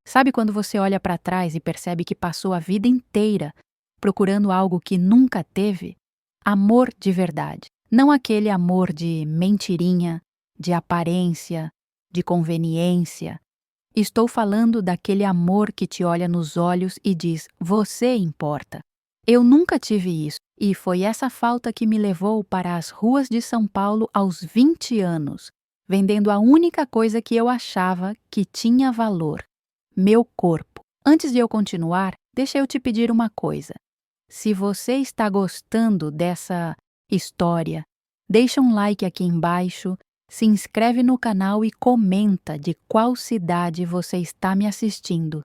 Sabe quando você olha para trás e percebe que passou a vida inteira procurando algo que nunca teve? Amor de verdade. Não aquele amor de mentirinha, de aparência, de conveniência. Estou falando daquele amor que te olha nos olhos e diz: você importa. Eu nunca tive isso, e foi essa falta que me levou para as ruas de São Paulo aos 20 anos, vendendo a única coisa que eu achava que tinha valor: meu corpo. Antes de eu continuar, deixa eu te pedir uma coisa. Se você está gostando dessa história, deixa um like aqui embaixo, se inscreve no canal e comenta de qual cidade você está me assistindo.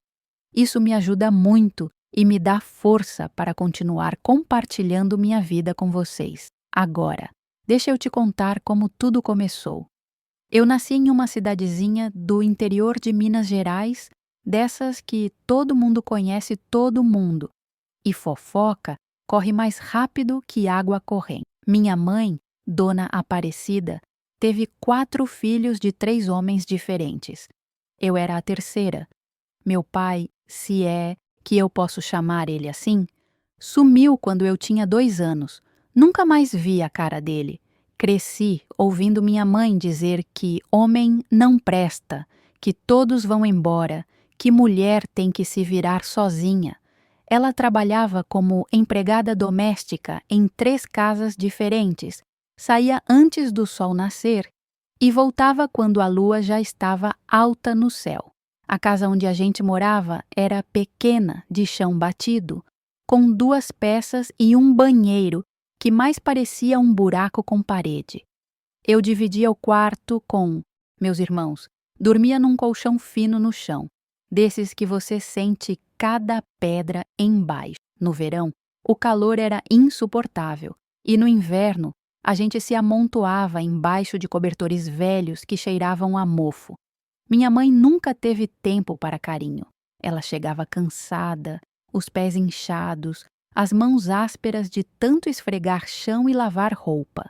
Isso me ajuda muito e me dá força para continuar compartilhando minha vida com vocês. Agora, deixa eu te contar como tudo começou. Eu nasci em uma cidadezinha do interior de Minas Gerais, dessas que todo mundo conhece todo mundo. E fofoca corre mais rápido que água corrente. Minha mãe, Dona Aparecida, teve 4 filhos de 3 homens diferentes. Eu era a terceira. Meu pai, se é que eu posso chamar ele assim, sumiu quando eu tinha 2 anos. Nunca mais vi a cara dele. Cresci ouvindo minha mãe dizer que homem não presta, que todos vão embora, que mulher tem que se virar sozinha. Ela trabalhava como empregada doméstica em 3 casas diferentes, saía antes do sol nascer e voltava quando a lua já estava alta no céu. A casa onde a gente morava era pequena, de chão batido, com 2 peças e um banheiro que mais parecia um buraco com parede. Eu dividia o quarto com meus irmãos. Dormia num colchão fino no chão, desses que você sente cada pedra embaixo. No verão, o calor era insuportável, e no inverno, a gente se amontoava embaixo de cobertores velhos que cheiravam a mofo. Minha mãe nunca teve tempo para carinho. Ela chegava cansada, os pés inchados, as mãos ásperas de tanto esfregar chão e lavar roupa.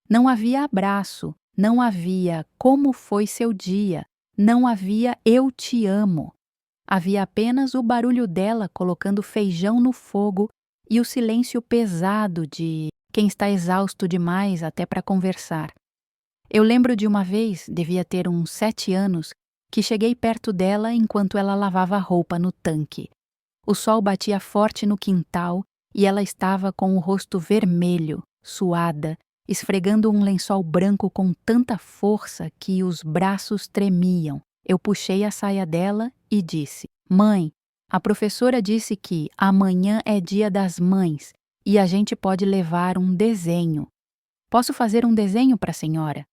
Não havia abraço, não havia como foi seu dia, não havia eu te amo. Havia apenas o barulho dela colocando feijão no fogo e o silêncio pesado de quem está exausto demais até para conversar. Eu lembro de uma vez, devia ter uns 7 anos, que cheguei perto dela enquanto ela lavava a roupa no tanque. O sol batia forte no quintal e ela estava com o rosto vermelho, suada, esfregando um lençol branco com tanta força que os braços tremiam. Eu puxei a saia dela e disse: Mãe, a professora disse que amanhã é dia das mães e a gente pode levar um desenho. Posso fazer um desenho para a senhora?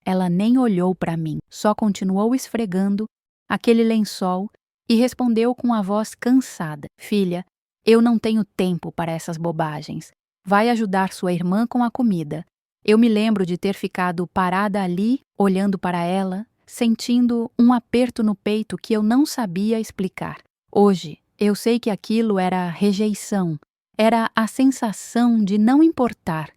Ela nem olhou para mim, só continuou esfregando aquele lençol e respondeu com a voz cansada: Filha, eu não tenho tempo para essas bobagens. Vai ajudar sua irmã com a comida. Eu me lembro de ter ficado parada ali, olhando para ela, sentindo um aperto no peito que eu não sabia explicar. Hoje, eu sei que aquilo era rejeição, era a sensação de não importar.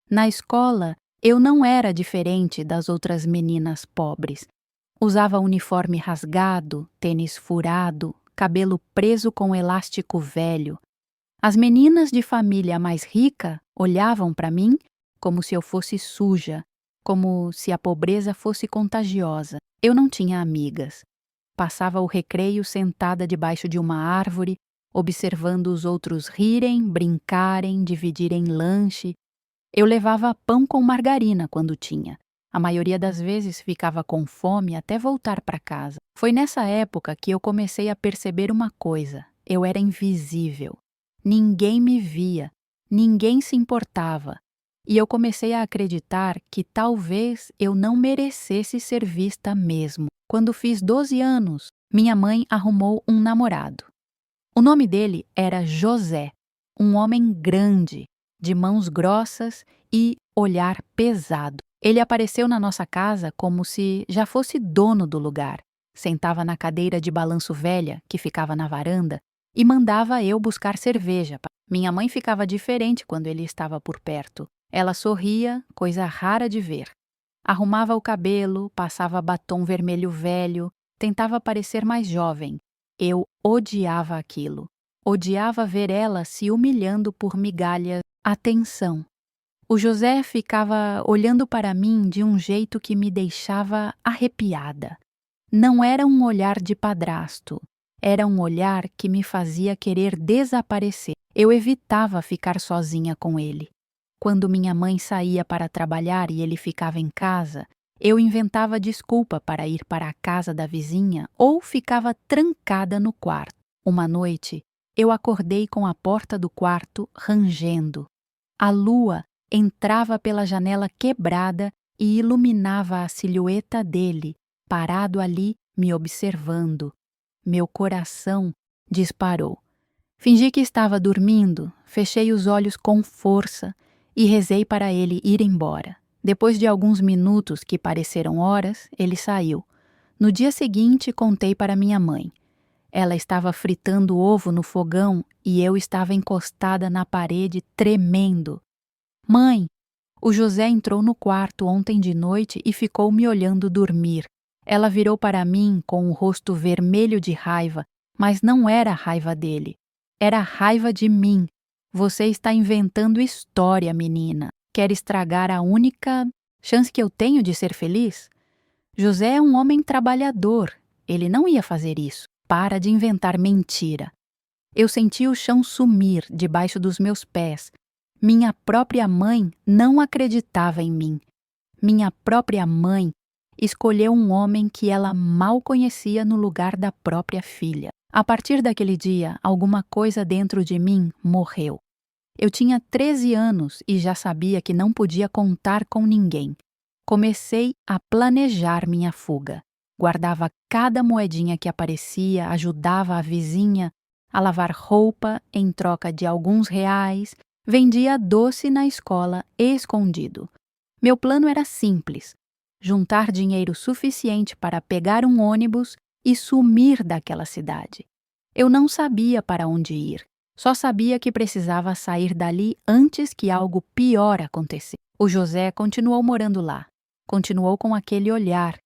Na escola, eu não era diferente das outras meninas pobres. Usava uniforme rasgado, tênis furado, cabelo preso com elástico velho. As meninas de família mais rica olhavam para mim como se eu fosse suja, como se a pobreza fosse contagiosa. Eu não tinha amigas. Passava o recreio sentada debaixo de uma árvore, observando os outros rirem, brincarem, dividirem lanche. Eu levava pão com margarina quando tinha. A maioria das vezes ficava com fome até voltar para casa. Foi nessa época que eu comecei a perceber uma coisa: eu era invisível. Ninguém me via, ninguém se importava. E eu comecei a acreditar que talvez eu não merecesse ser vista mesmo. Quando fiz 12 anos, minha mãe arrumou um namorado. O nome dele era José, um homem grande, de mãos grossas e olhar pesado. Ele apareceu na nossa casa como se já fosse dono do lugar. Sentava na cadeira de balanço velha, que ficava na varanda, e mandava eu buscar cerveja. Minha mãe ficava diferente quando ele estava por perto. Ela sorria, coisa rara de ver. Arrumava o cabelo, passava batom vermelho velho, tentava parecer mais jovem. Eu odiava aquilo. Odiava ver ela se humilhando por migalhas. Atenção. O José ficava olhando para mim de um jeito que me deixava arrepiada. Não era um olhar de padrasto. Era um olhar que me fazia querer desaparecer. Eu evitava ficar sozinha com ele. Quando minha mãe saía para trabalhar e ele ficava em casa, eu inventava desculpa para ir para a casa da vizinha ou ficava trancada no quarto. Uma noite, eu acordei com a porta do quarto rangendo. A lua entrava pela janela quebrada e iluminava a silhueta dele, parado ali, me observando. Meu coração disparou. Fingi que estava dormindo, fechei os olhos com força e rezei para ele ir embora. Depois de alguns minutos que pareceram horas, ele saiu. No dia seguinte, contei para minha mãe. Ela estava fritando ovo no fogão e eu estava encostada na parede, tremendo. Mãe, o José entrou no quarto ontem de noite e ficou me olhando dormir. Ela virou para mim com o rosto vermelho de raiva, mas não era raiva dele. Era raiva de mim. Você está inventando história, menina. Quer estragar a única chance que eu tenho de ser feliz? José é um homem trabalhador. Ele não ia fazer isso. Para de inventar mentira. Eu senti o chão sumir debaixo dos meus pés. Minha própria mãe não acreditava em mim. Minha própria mãe escolheu um homem que ela mal conhecia no lugar da própria filha. A partir daquele dia, alguma coisa dentro de mim morreu. Eu tinha 13 anos e já sabia que não podia contar com ninguém. Comecei a planejar minha fuga. Guardava cada moedinha que aparecia, ajudava a vizinha a lavar roupa em troca de alguns reais, vendia doce na escola escondido. Meu plano era simples: juntar dinheiro suficiente para pegar um ônibus e sumir daquela cidade. Eu não sabia para onde ir, só sabia que precisava sair dali antes que algo pior acontecesse. O José continuou morando lá, continuou com aquele olhar,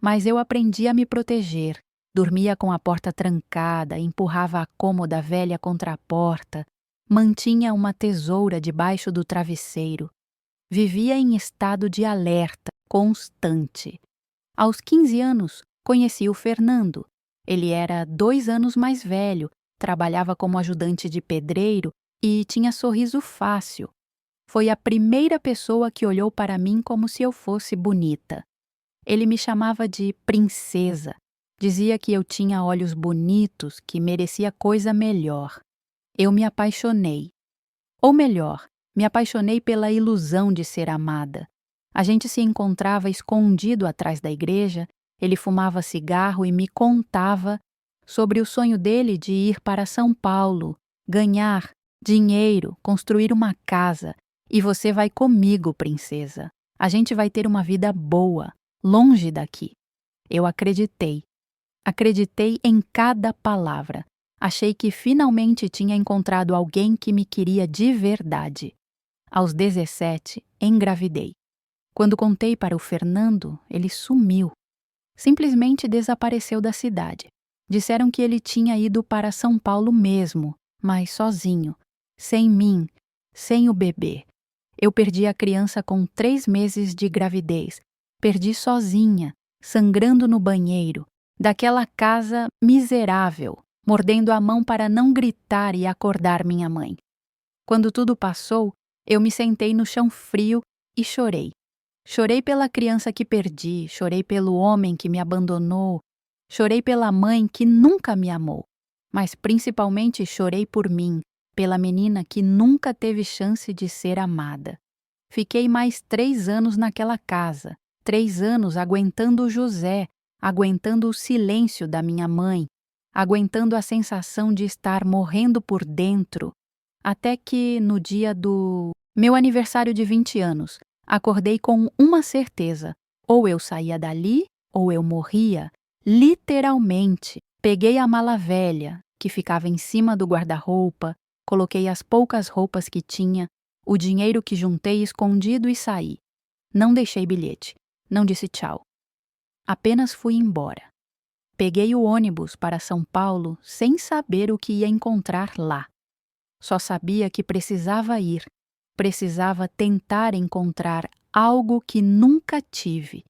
mas eu aprendi a me proteger. Dormia com a porta trancada, empurrava a cômoda velha contra a porta, mantinha uma tesoura debaixo do travesseiro. Vivia em estado de alerta constante. Aos 15 anos, conheci o Fernando. Ele era 2 anos mais velho, trabalhava como ajudante de pedreiro e tinha sorriso fácil. Foi a primeira pessoa que olhou para mim como se eu fosse bonita. Ele me chamava de princesa. Dizia que eu tinha olhos bonitos, que merecia coisa melhor. Eu me apaixonei. Ou melhor, me apaixonei pela ilusão de ser amada. A gente se encontrava escondido atrás da igreja, ele fumava cigarro e me contava sobre o sonho dele de ir para São Paulo, ganhar dinheiro, construir uma casa. E você vai comigo, princesa. A gente vai ter uma vida boa, longe daqui. Eu acreditei. Acreditei em cada palavra. Achei que finalmente tinha encontrado alguém que me queria de verdade. Aos 17, engravidei. Quando contei para o Fernando, ele sumiu. Simplesmente desapareceu da cidade. Disseram que ele tinha ido para São Paulo mesmo, mas sozinho, sem mim, sem o bebê. Eu perdi a criança com 3 meses de gravidez. Perdi sozinha, sangrando no banheiro, daquela casa miserável, mordendo a mão para não gritar e acordar minha mãe. Quando tudo passou, eu me sentei no chão frio e chorei. Chorei pela criança que perdi, chorei pelo homem que me abandonou, chorei pela mãe que nunca me amou, mas principalmente chorei por mim, pela menina que nunca teve chance de ser amada. Fiquei mais 3 anos naquela casa, 3 anos aguentando o José, aguentando o silêncio da minha mãe, aguentando a sensação de estar morrendo por dentro, até que no dia do meu aniversário de 20 anos, acordei com uma certeza: ou eu saía dali, ou eu morria, literalmente. Peguei a mala velha, que ficava em cima do guarda-roupa, coloquei as poucas roupas que tinha, o dinheiro que juntei escondido e saí. Não deixei bilhete, não disse tchau. Apenas fui embora. Peguei o ônibus para São Paulo sem saber o que ia encontrar lá. Só sabia que precisava ir, precisava tentar encontrar algo que nunca tive,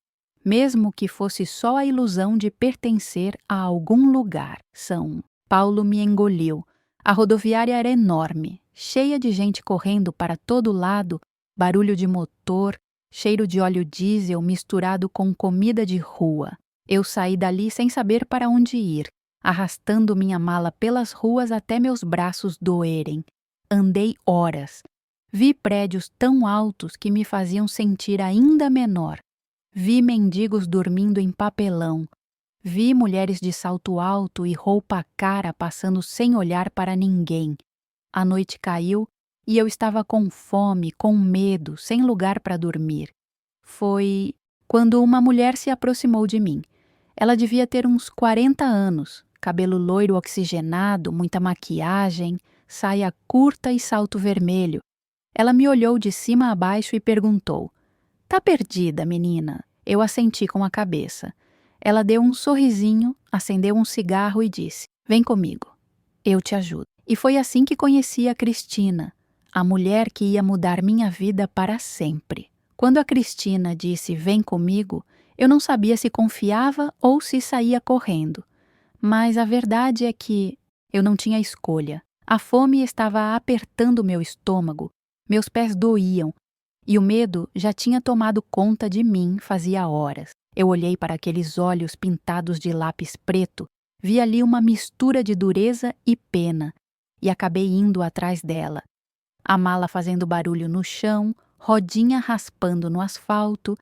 mesmo que fosse só a ilusão de pertencer a algum lugar. São Paulo me engoliu. A rodoviária era enorme, cheia de gente correndo para todo lado, barulho de motor, cheiro de óleo diesel misturado com comida de rua. Eu saí dali sem saber para onde ir, arrastando minha mala pelas ruas até meus braços doerem. Andei horas. Vi prédios tão altos que me faziam sentir ainda menor. Vi mendigos dormindo em papelão. Vi mulheres de salto alto e roupa cara passando sem olhar para ninguém. A noite caiu e eu estava com fome, com medo, sem lugar para dormir. Foi quando uma mulher se aproximou de mim. Ela devia ter uns 40 anos, cabelo loiro oxigenado, muita maquiagem, saia curta e salto vermelho. Ela me olhou de cima a baixo e perguntou: "Tá perdida, menina?" Eu assenti com a cabeça. Ela deu um sorrisinho, acendeu um cigarro e disse: "Vem comigo, eu te ajudo." E foi assim que conheci a Cristina, a mulher que ia mudar minha vida para sempre. Quando a Cristina disse "vem comigo", eu não sabia se confiava ou se saía correndo. Mas a verdade é que eu não tinha escolha. A fome estava apertando meu estômago, meus pés doíam, e o medo já tinha tomado conta de mim fazia horas. Eu olhei para aqueles olhos pintados de lápis preto, vi ali uma mistura de dureza e pena, e acabei indo atrás dela. A mala fazendo barulho no chão, rodinha raspando no asfalto,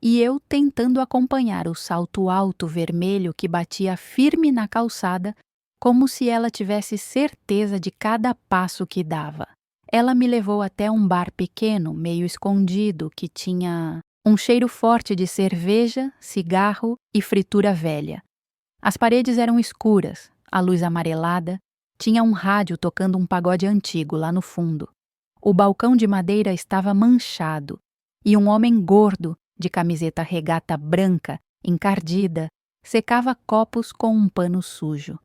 e eu tentando acompanhar o salto alto vermelho que batia firme na calçada, como se ela tivesse certeza de cada passo que dava. Ela me levou até um bar pequeno, meio escondido, que tinha um cheiro forte de cerveja, cigarro e fritura velha. As paredes eram escuras, a luz amarelada, tinha um rádio tocando um pagode antigo lá no fundo. O balcão de madeira estava manchado, e um homem gordo, de camiseta regata branca, encardida, secava copos com um pano sujo.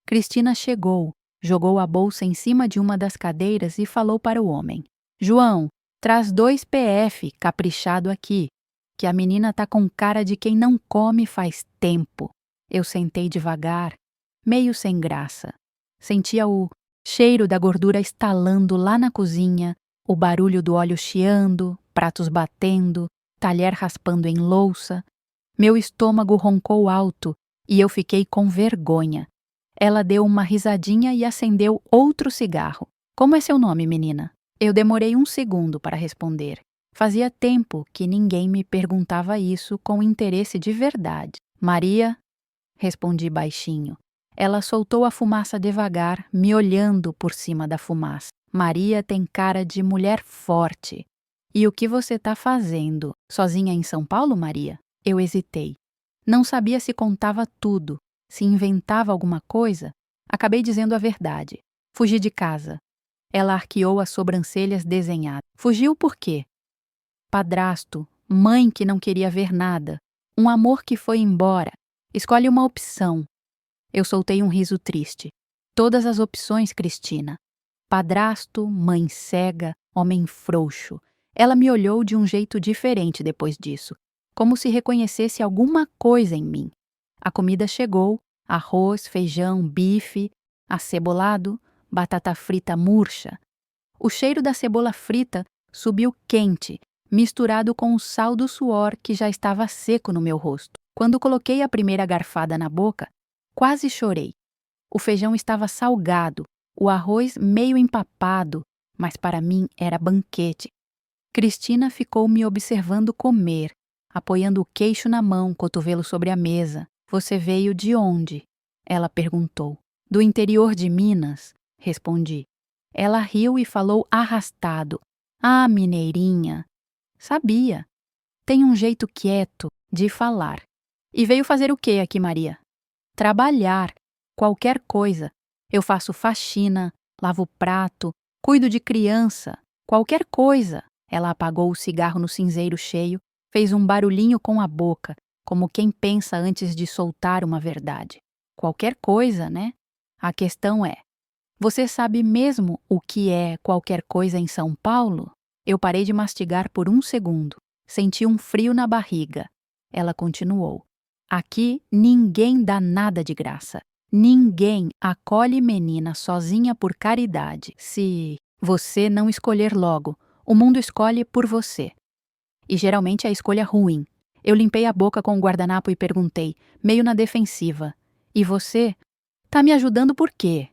Cristina chegou, jogou a bolsa em cima de uma das cadeiras e falou para o homem: "João, traz 2 PF caprichado aqui, que a menina tá com cara de quem não come faz tempo." Eu sentei devagar, meio sem graça. Sentia o cheiro da gordura estalando lá na cozinha, o barulho do óleo chiando, pratos batendo, talher raspando em louça. Meu estômago roncou alto e eu fiquei com vergonha. Ela deu uma risadinha e acendeu outro cigarro. "Como é seu nome, menina?" Eu demorei um segundo para responder. Fazia tempo que ninguém me perguntava isso com interesse de verdade. "Maria", respondi baixinho. Ela soltou a fumaça devagar, me olhando por cima da fumaça. "Maria tem cara de mulher forte. E o que você tá fazendo? Sozinha em São Paulo, Maria?" Eu hesitei. Não sabia se contava tudo, se inventava alguma coisa. Acabei dizendo a verdade. "Fugi de casa." Ela arqueou as sobrancelhas desenhadas. "Fugiu por quê?" "Padrasto, mãe que não queria ver nada, um amor que foi embora. Escolhe uma opção." Eu soltei um riso triste. "Todas as opções, Cristina. Padrasto, mãe cega, homem frouxo." Ela me olhou de um jeito diferente depois disso, como se reconhecesse alguma coisa em mim. A comida chegou, arroz, feijão, bife, acebolado, batata frita murcha. O cheiro da cebola frita subiu quente, misturado com o sal do suor que já estava seco no meu rosto. Quando coloquei a primeira garfada na boca, quase chorei. O feijão estava salgado, o arroz meio empapado, mas para mim era banquete. Cristina ficou me observando comer, apoiando o queixo na mão, cotovelo sobre a mesa. "Você veio de onde?" ela perguntou. "Do interior de Minas", respondi. Ela riu e falou arrastado: "Ah, mineirinha." Sabia. Tem um jeito quieto de falar. "E veio fazer o quê aqui, Maria?" "Trabalhar. Qualquer coisa. Eu faço faxina, lavo prato, cuido de criança. Qualquer coisa." Ela apagou o cigarro no cinzeiro cheio, fez um barulhinho com a boca, como quem pensa antes de soltar uma verdade. Qualquer coisa, né? A questão é: você sabe mesmo o que é qualquer coisa em São Paulo? Eu parei de mastigar por um segundo. Senti um frio na barriga. Ela continuou: aqui ninguém dá nada de graça. Ninguém acolhe menina sozinha por caridade. Se você não escolher logo, o mundo escolhe por você. E geralmente é a escolha ruim. Eu limpei a boca com o guardanapo e perguntei, meio na defensiva: e você? Tá me ajudando por quê?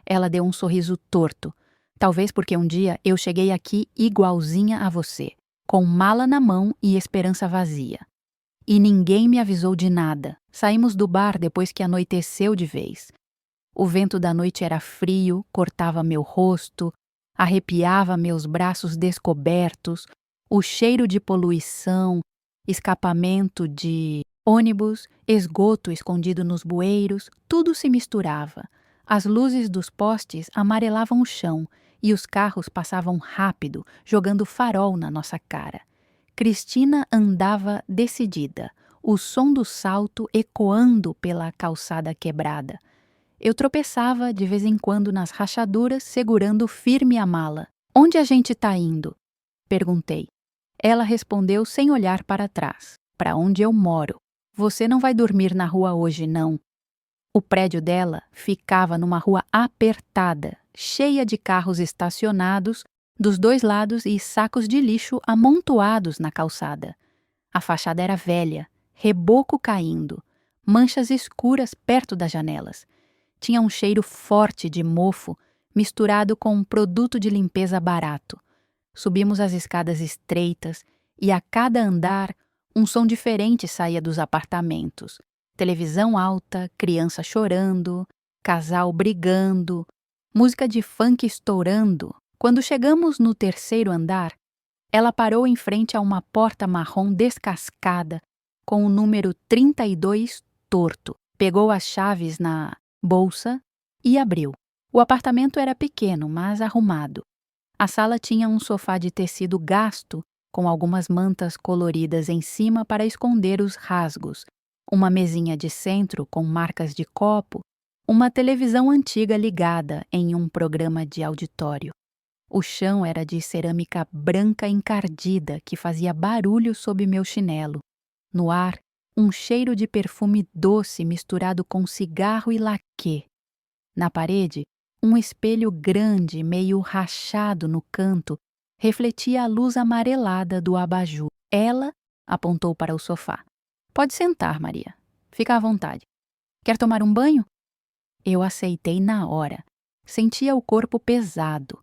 Ela deu um sorriso torto. Talvez porque um dia eu cheguei aqui igualzinha a você, com mala na mão e esperança vazia. E ninguém me avisou de nada. Saímos do bar depois que anoiteceu de vez. O vento da noite era frio, cortava meu rosto, arrepiava meus braços descobertos, o cheiro de poluição, escapamento de ônibus, esgoto escondido nos bueiros, tudo se misturava. As luzes dos postes amarelavam o chão e os carros passavam rápido, jogando farol na nossa cara. Cristina andava decidida, o som do salto ecoando pela calçada quebrada. Eu tropeçava de vez em quando nas rachaduras, segurando firme a mala. Onde a gente tá indo? Perguntei. Ela respondeu sem olhar para trás. Para onde eu moro. Você não vai dormir na rua hoje, não. O prédio dela ficava numa rua apertada, cheia de carros estacionados dos dois lados e sacos de lixo amontoados na calçada. A fachada era velha, reboco caindo, manchas escuras perto das janelas. Tinha um cheiro forte de mofo misturado com um produto de limpeza barato. Subimos as escadas estreitas e a cada andar um som diferente saía dos apartamentos. Televisão alta, criança chorando, casal brigando, música de funk estourando. Quando chegamos no terceiro andar, ela parou em frente a uma porta marrom descascada com o número 32 torto. Pegou as chaves na bolsa e abriu. O apartamento era pequeno, mas arrumado. A sala tinha um sofá de tecido gasto com algumas mantas coloridas em cima para esconder os rasgos, uma mesinha de centro com marcas de copo, uma televisão antiga ligada em um programa de auditório. O chão era de cerâmica branca encardida que fazia barulho sob meu chinelo. No ar, um cheiro de perfume doce misturado com cigarro e laquê. Na parede, um espelho grande, meio rachado no canto, refletia a luz amarelada do abajur. Ela apontou para o sofá. Pode sentar, Maria. Fica à vontade. Quer tomar um banho? Eu aceitei na hora. Sentia o corpo pesado,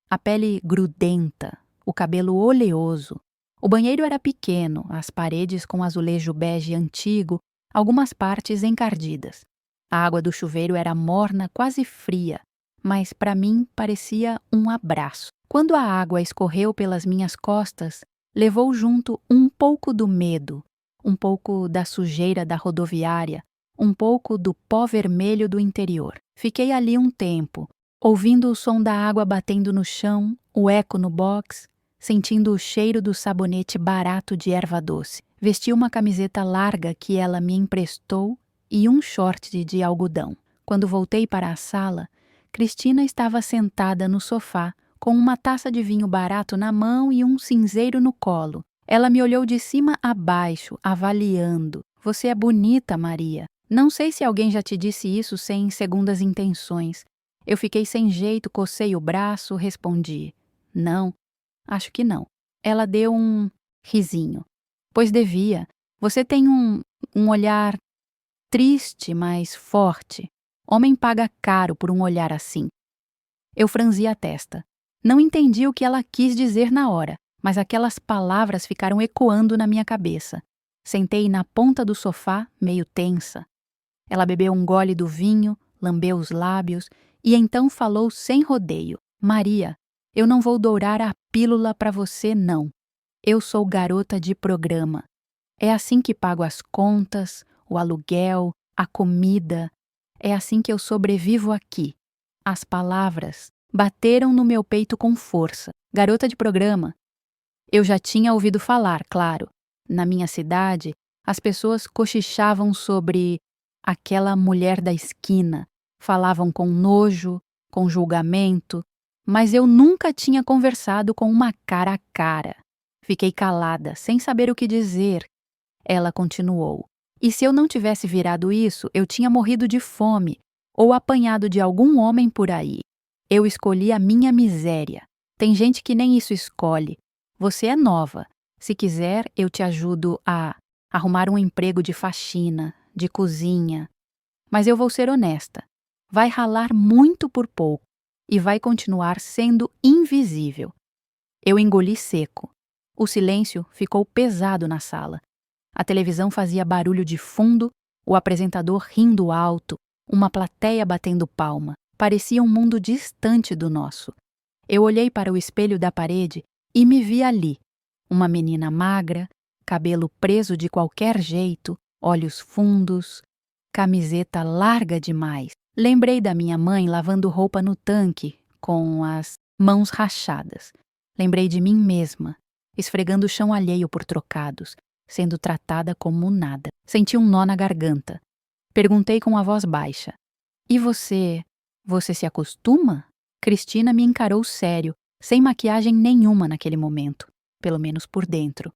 a pele grudenta, o cabelo oleoso. O banheiro era pequeno, as paredes com azulejo bege antigo, algumas partes encardidas. A água do chuveiro era morna, quase fria, mas para mim parecia um abraço. Quando a água escorreu pelas minhas costas, levou junto um pouco do medo, um pouco da sujeira da rodoviária, um pouco do pó vermelho do interior. Fiquei ali um tempo, ouvindo o som da água batendo no chão, o eco no box, sentindo o cheiro do sabonete barato de erva doce. Vesti uma camiseta larga que ela me emprestou e um short de algodão. Quando voltei para a sala, Cristina estava sentada no sofá, com uma taça de vinho barato na mão e um cinzeiro no colo. Ela me olhou de cima a baixo, avaliando. Você é bonita, Maria. Não sei se alguém já te disse isso sem segundas intenções. Eu fiquei sem jeito, cocei o braço, respondi. Não, acho que não. Ela deu um risinho. Pois devia. Você tem um olhar triste, mas forte. Homem paga caro por um olhar assim. Eu franzi a testa. Não entendi o que ela quis dizer na hora, mas aquelas palavras ficaram ecoando na minha cabeça. Sentei na ponta do sofá, meio tensa. Ela bebeu um gole do vinho, lambeu os lábios e então falou sem rodeio. Maria, eu não vou dourar a pílula para você, não. Eu sou garota de programa. É assim que pago as contas, o aluguel, a comida. É assim que eu sobrevivo aqui. As palavras bateram no meu peito com força. Garota de programa. Eu já tinha ouvido falar, claro. Na minha cidade, As pessoas cochichavam sobre aquela mulher da esquina, falavam com nojo, com julgamento, mas eu nunca tinha conversado com uma cara a cara. Fiquei calada, sem saber o que dizer. Ela continuou. E se eu não tivesse virado isso, eu tinha morrido de fome ou apanhado de algum homem por aí. Eu escolhi a minha miséria. Tem gente que nem isso escolhe. Você é nova. Se quiser, eu te ajudo a arrumar um emprego de faxina, de cozinha. Mas eu vou ser honesta. Vai ralar muito por pouco e vai continuar sendo invisível. Eu engoli seco. O silêncio ficou pesado na sala. A televisão fazia barulho de fundo, o apresentador rindo alto, uma plateia batendo palma. Parecia um mundo distante do nosso. Eu olhei para o espelho da parede e me vi ali. Uma menina magra, cabelo preso de qualquer jeito, olhos fundos, camiseta larga demais. Lembrei da minha mãe lavando roupa no tanque, com as mãos rachadas. Lembrei de mim mesma, esfregando o chão alheio por trocados, sendo tratada como nada. Senti um nó na garganta. Perguntei com a voz baixa. E você se acostuma? Cristina me encarou sério, sem maquiagem nenhuma naquele momento, pelo menos por dentro.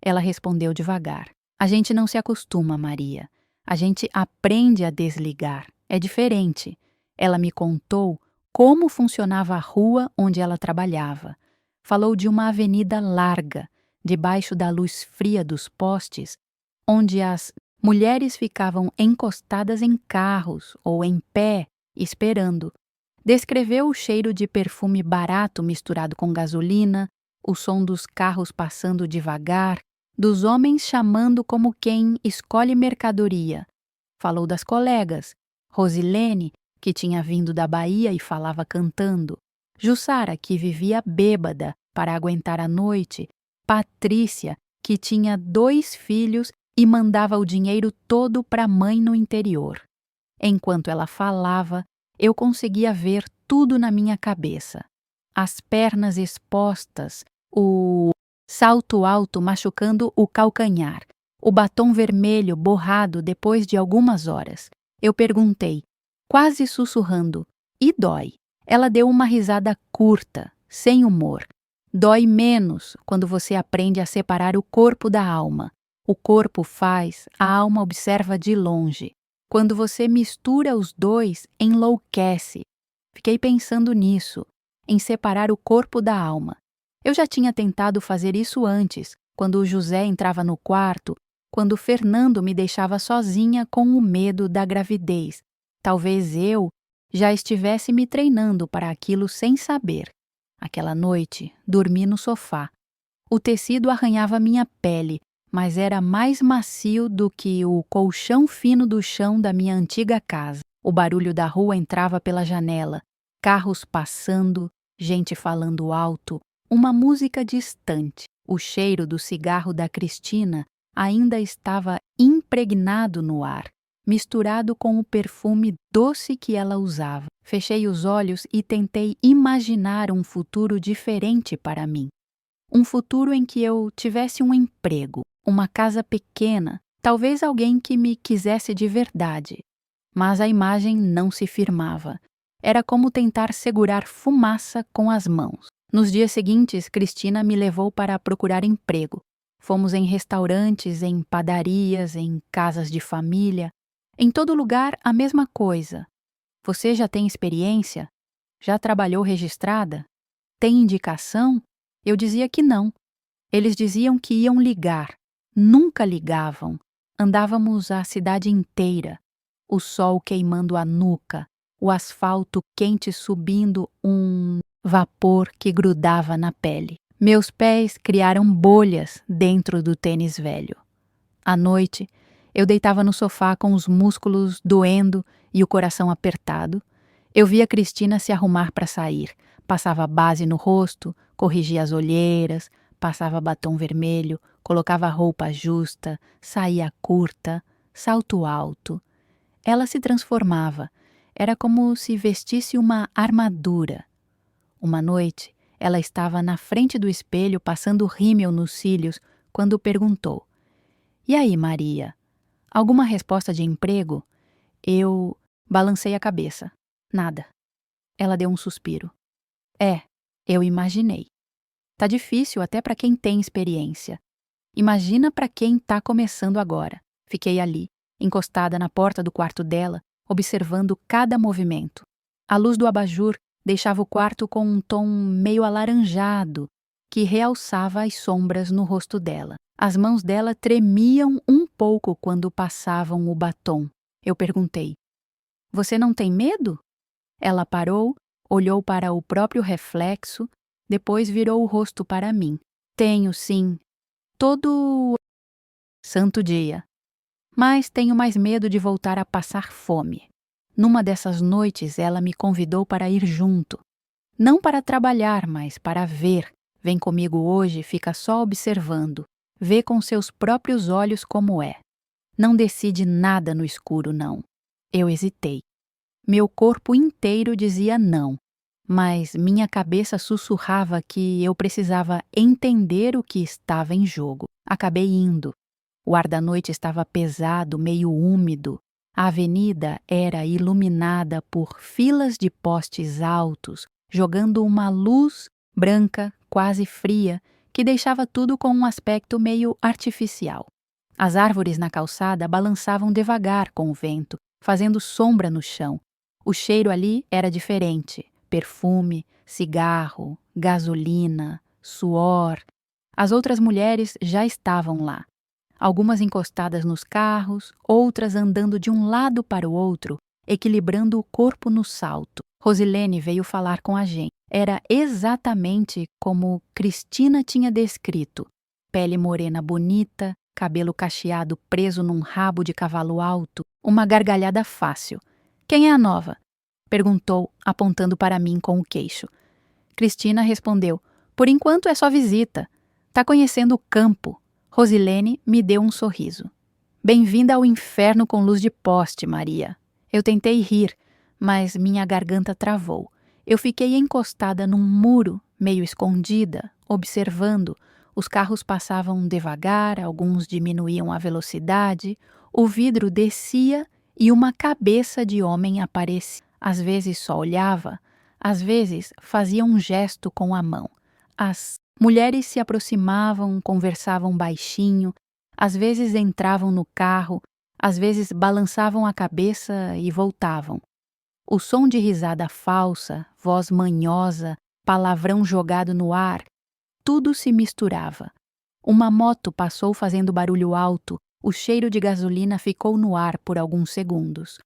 Ela respondeu devagar. A gente não se acostuma, Maria. A gente aprende a desligar. É diferente. Ela me contou como funcionava a rua onde ela trabalhava. Falou de uma avenida larga, debaixo da luz fria dos postes, onde as mulheres ficavam encostadas em carros ou em pé, esperando. Descreveu o cheiro de perfume barato misturado com gasolina, o som dos carros passando devagar, dos homens chamando como quem escolhe mercadoria. Falou das colegas, Rosilene, que tinha vindo da Bahia e falava cantando, Jussara, que vivia bêbada para aguentar a noite, Patrícia, que tinha 2 filhos e mandava o dinheiro todo para a mãe no interior. Enquanto ela falava, eu conseguia ver tudo na minha cabeça. As pernas expostas, o salto alto machucando o calcanhar, o batom vermelho borrado depois de algumas horas. Eu perguntei, quase sussurrando, e dói? Ela deu uma risada curta, sem humor. Dói menos quando você aprende a separar o corpo da alma. O corpo faz, a alma observa de longe. Quando você mistura os dois, enlouquece. Fiquei pensando nisso, em separar o corpo da alma. Eu já tinha tentado fazer isso antes, quando o José entrava no quarto, quando o Fernando me deixava sozinha com o medo da gravidez. Talvez eu já estivesse me treinando para aquilo sem saber. Aquela noite, dormi no sofá. O tecido arranhava minha pele, mas era mais macio do que o colchão fino do chão da minha antiga casa. O barulho da rua entrava pela janela, carros passando, gente falando alto, uma música distante. O cheiro do cigarro da Cristina ainda estava impregnado no ar, misturado com o perfume doce que ela usava. Fechei os olhos e tentei imaginar um futuro diferente para mim. Um futuro em que eu tivesse um emprego, uma casa pequena, talvez alguém que me quisesse de verdade. Mas a imagem não se firmava. Era como tentar segurar fumaça com as mãos. Nos dias seguintes, Cristina me levou para procurar emprego. Fomos em restaurantes, em padarias, em casas de família. Em todo lugar, a mesma coisa. Você já tem experiência? Já trabalhou registrada? Tem indicação? Eu dizia que não. Eles diziam que iam ligar. Nunca ligavam. Andávamos a cidade inteira. O sol queimando a nuca, o asfalto quente subindo um vapor que grudava na pele. Meus pés criaram bolhas dentro do tênis velho. À noite, eu deitava no sofá com os músculos doendo e o coração apertado. Eu via Cristina se arrumar para sair. Passava base no rosto, corrigia as olheiras, passava batom vermelho, colocava roupa justa, saia curta, salto alto. Ela se transformava. Era como se vestisse uma armadura. Uma noite, ela estava na frente do espelho passando rímel nos cílios quando perguntou: E aí, Maria? Alguma resposta de emprego? Eu balancei a cabeça. Nada. Ela deu um suspiro. É, eu imaginei. Tá difícil até para quem tem experiência. Imagina para quem tá começando agora. Fiquei ali, encostada na porta do quarto dela, observando cada movimento. A luz do abajur deixava o quarto com um tom meio alaranjado, que realçava as sombras no rosto dela. As mãos dela tremiam um pouco quando passavam o batom. Eu perguntei: Você não tem medo? Ela parou, olhou para o próprio reflexo, depois virou o rosto para mim. Tenho, sim. Todo santo dia. Mas tenho mais medo de voltar a passar fome. Numa dessas noites, ela me convidou para ir junto. Não para trabalhar, mas para ver. Vem comigo hoje, fica só observando. Vê com seus próprios olhos como é. Não decide nada no escuro, não. Eu hesitei. Meu corpo inteiro dizia não, mas minha cabeça sussurrava que eu precisava entender o que estava em jogo. Acabei indo. O ar da noite estava pesado, meio úmido. A avenida era iluminada por filas de postes altos, jogando uma luz branca, quase fria, que deixava tudo com um aspecto meio artificial. As árvores na calçada balançavam devagar com o vento, fazendo sombra no chão. O cheiro ali era diferente: perfume, cigarro, gasolina, suor. As outras mulheres já estavam lá. Algumas encostadas nos carros, outras andando de um lado para o outro, equilibrando o corpo no salto. Rosilene veio falar com a gente. Era exatamente como Cristina tinha descrito. Pele morena bonita, cabelo cacheado preso num rabo de cavalo alto, uma gargalhada fácil. Quem é a nova? Perguntou, apontando para mim com o queixo. Cristina respondeu: Por enquanto é só visita. Tá conhecendo o campo. Rosilene me deu um sorriso. Bem-vinda ao inferno com luz de poste, Maria. Eu tentei rir, mas minha garganta travou. Eu fiquei encostada num muro, meio escondida, observando. Os carros passavam devagar, alguns diminuíam a velocidade, o vidro descia e uma cabeça de homem aparecia. Às vezes só olhava, às vezes fazia um gesto com a mão. As mulheres se aproximavam, conversavam baixinho, às vezes entravam no carro, às vezes balançavam a cabeça e voltavam. O som de risada falsa, voz manhosa, palavrão jogado no ar, tudo se misturava. Uma moto passou fazendo barulho alto, o cheiro de gasolina ficou no ar por alguns segundos.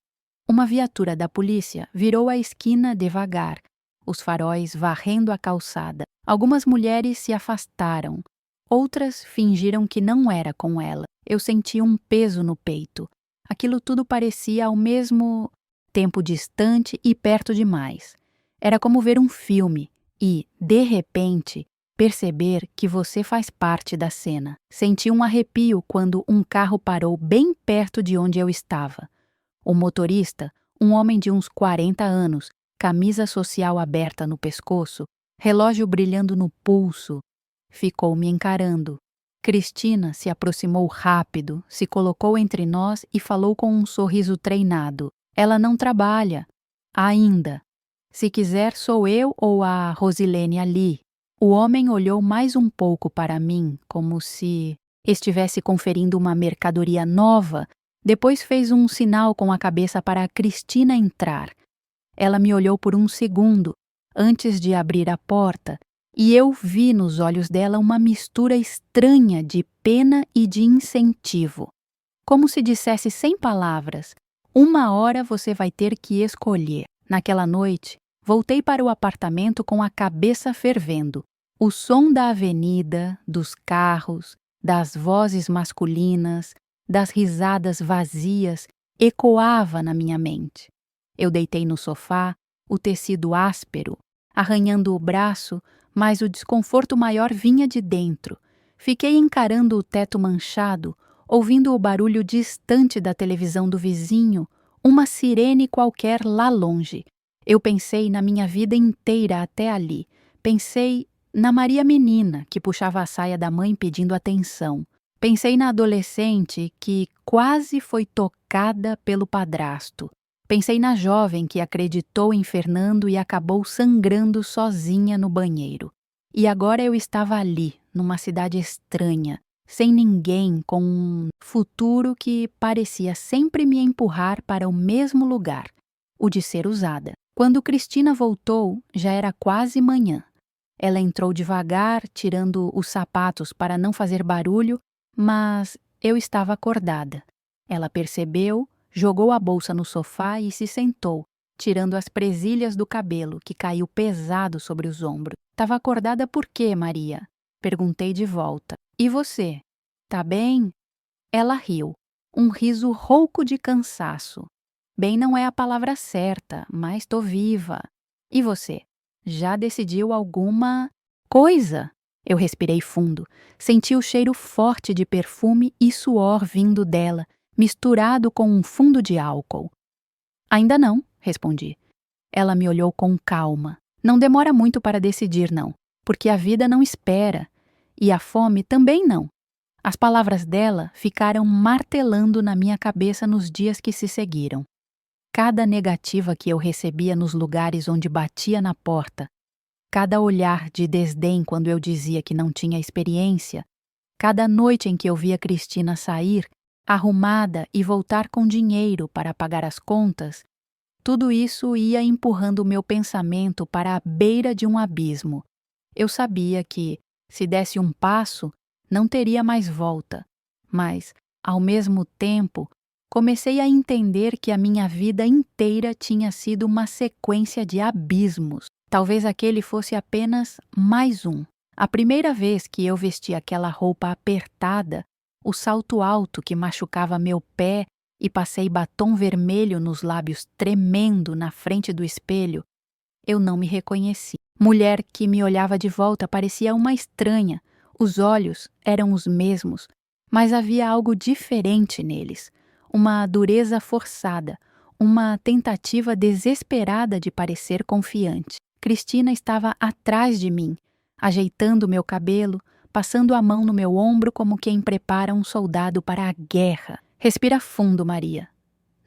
Uma viatura da polícia virou a esquina devagar, os faróis varrendo a calçada. Algumas mulheres se afastaram, outras fingiram que não era com ela. Eu senti um peso no peito. Aquilo tudo parecia ao mesmo tempo distante e perto demais. Era como ver um filme e, de repente, perceber que você faz parte da cena. Senti um arrepio quando um carro parou bem perto de onde eu estava. O motorista, um homem de uns 40 anos, camisa social aberta no pescoço, relógio brilhando no pulso, ficou me encarando. Cristina se aproximou rápido, se colocou entre nós e falou com um sorriso treinado. Ela não trabalha. Ainda. Se quiser, sou eu ou a Rosilene ali. O homem olhou mais um pouco para mim, como se estivesse conferindo uma mercadoria nova. Depois fez um sinal com a cabeça para a Cristina entrar. Ela me olhou por um segundo, antes de abrir a porta, e eu vi nos olhos dela uma mistura estranha de pena e de incentivo. Como se dissesse sem palavras: uma hora você vai ter que escolher. Naquela noite, voltei para o apartamento com a cabeça fervendo. O som da avenida, dos carros, das vozes masculinas, das risadas vazias, ecoava na minha mente. Eu deitei no sofá, o tecido áspero, arranhando o braço, mas o desconforto maior vinha de dentro. Fiquei encarando o teto manchado, ouvindo o barulho distante da televisão do vizinho, uma sirene qualquer lá longe. Eu pensei na minha vida inteira até ali. Pensei na Maria menina, que puxava a saia da mãe pedindo atenção. Pensei na adolescente que quase foi tocada pelo padrasto. Pensei na jovem que acreditou em Fernando e acabou sangrando sozinha no banheiro. E agora eu estava ali, numa cidade estranha, sem ninguém, com um futuro que parecia sempre me empurrar para o mesmo lugar, o de ser usada. Quando Cristina voltou, já era quase manhã. Ela entrou devagar, tirando os sapatos para não fazer barulho, mas eu estava acordada. Ela percebeu, jogou a bolsa no sofá e se sentou, tirando as presilhas do cabelo, que caiu pesado sobre os ombros. "Tava acordada por quê, Maria?" Perguntei de volta. "E você? Tá bem?" Ela riu, um riso rouco de cansaço. "Bem não é a palavra certa, mas tô viva. E você? Já decidiu alguma coisa?" Eu respirei fundo. Senti o cheiro forte de perfume e suor vindo dela, misturado com um fundo de álcool. "Ainda não", respondi. Ela me olhou com calma. "Não demora muito para decidir, não, porque a vida não espera. E a fome também não." As palavras dela ficaram martelando na minha cabeça nos dias que se seguiram. Cada negativa que eu recebia nos lugares onde batia na porta, cada olhar de desdém quando eu dizia que não tinha experiência, cada noite em que eu via Cristina sair, arrumada e voltar com dinheiro para pagar as contas, tudo isso ia empurrando o meu pensamento para a beira de um abismo. Eu sabia que, se desse um passo, não teria mais volta, mas, ao mesmo tempo, comecei a entender que a minha vida inteira tinha sido uma sequência de abismos. Talvez aquele fosse apenas mais um. A primeira vez que eu vesti aquela roupa apertada, o salto alto que machucava meu pé e passei batom vermelho nos lábios tremendo na frente do espelho, eu não me reconheci. Mulher que me olhava de volta parecia uma estranha. Os olhos eram os mesmos, mas havia algo diferente neles. Uma dureza forçada, uma tentativa desesperada de parecer confiante. Cristina estava atrás de mim, ajeitando meu cabelo, passando a mão no meu ombro como quem prepara um soldado para a guerra. "Respira fundo, Maria.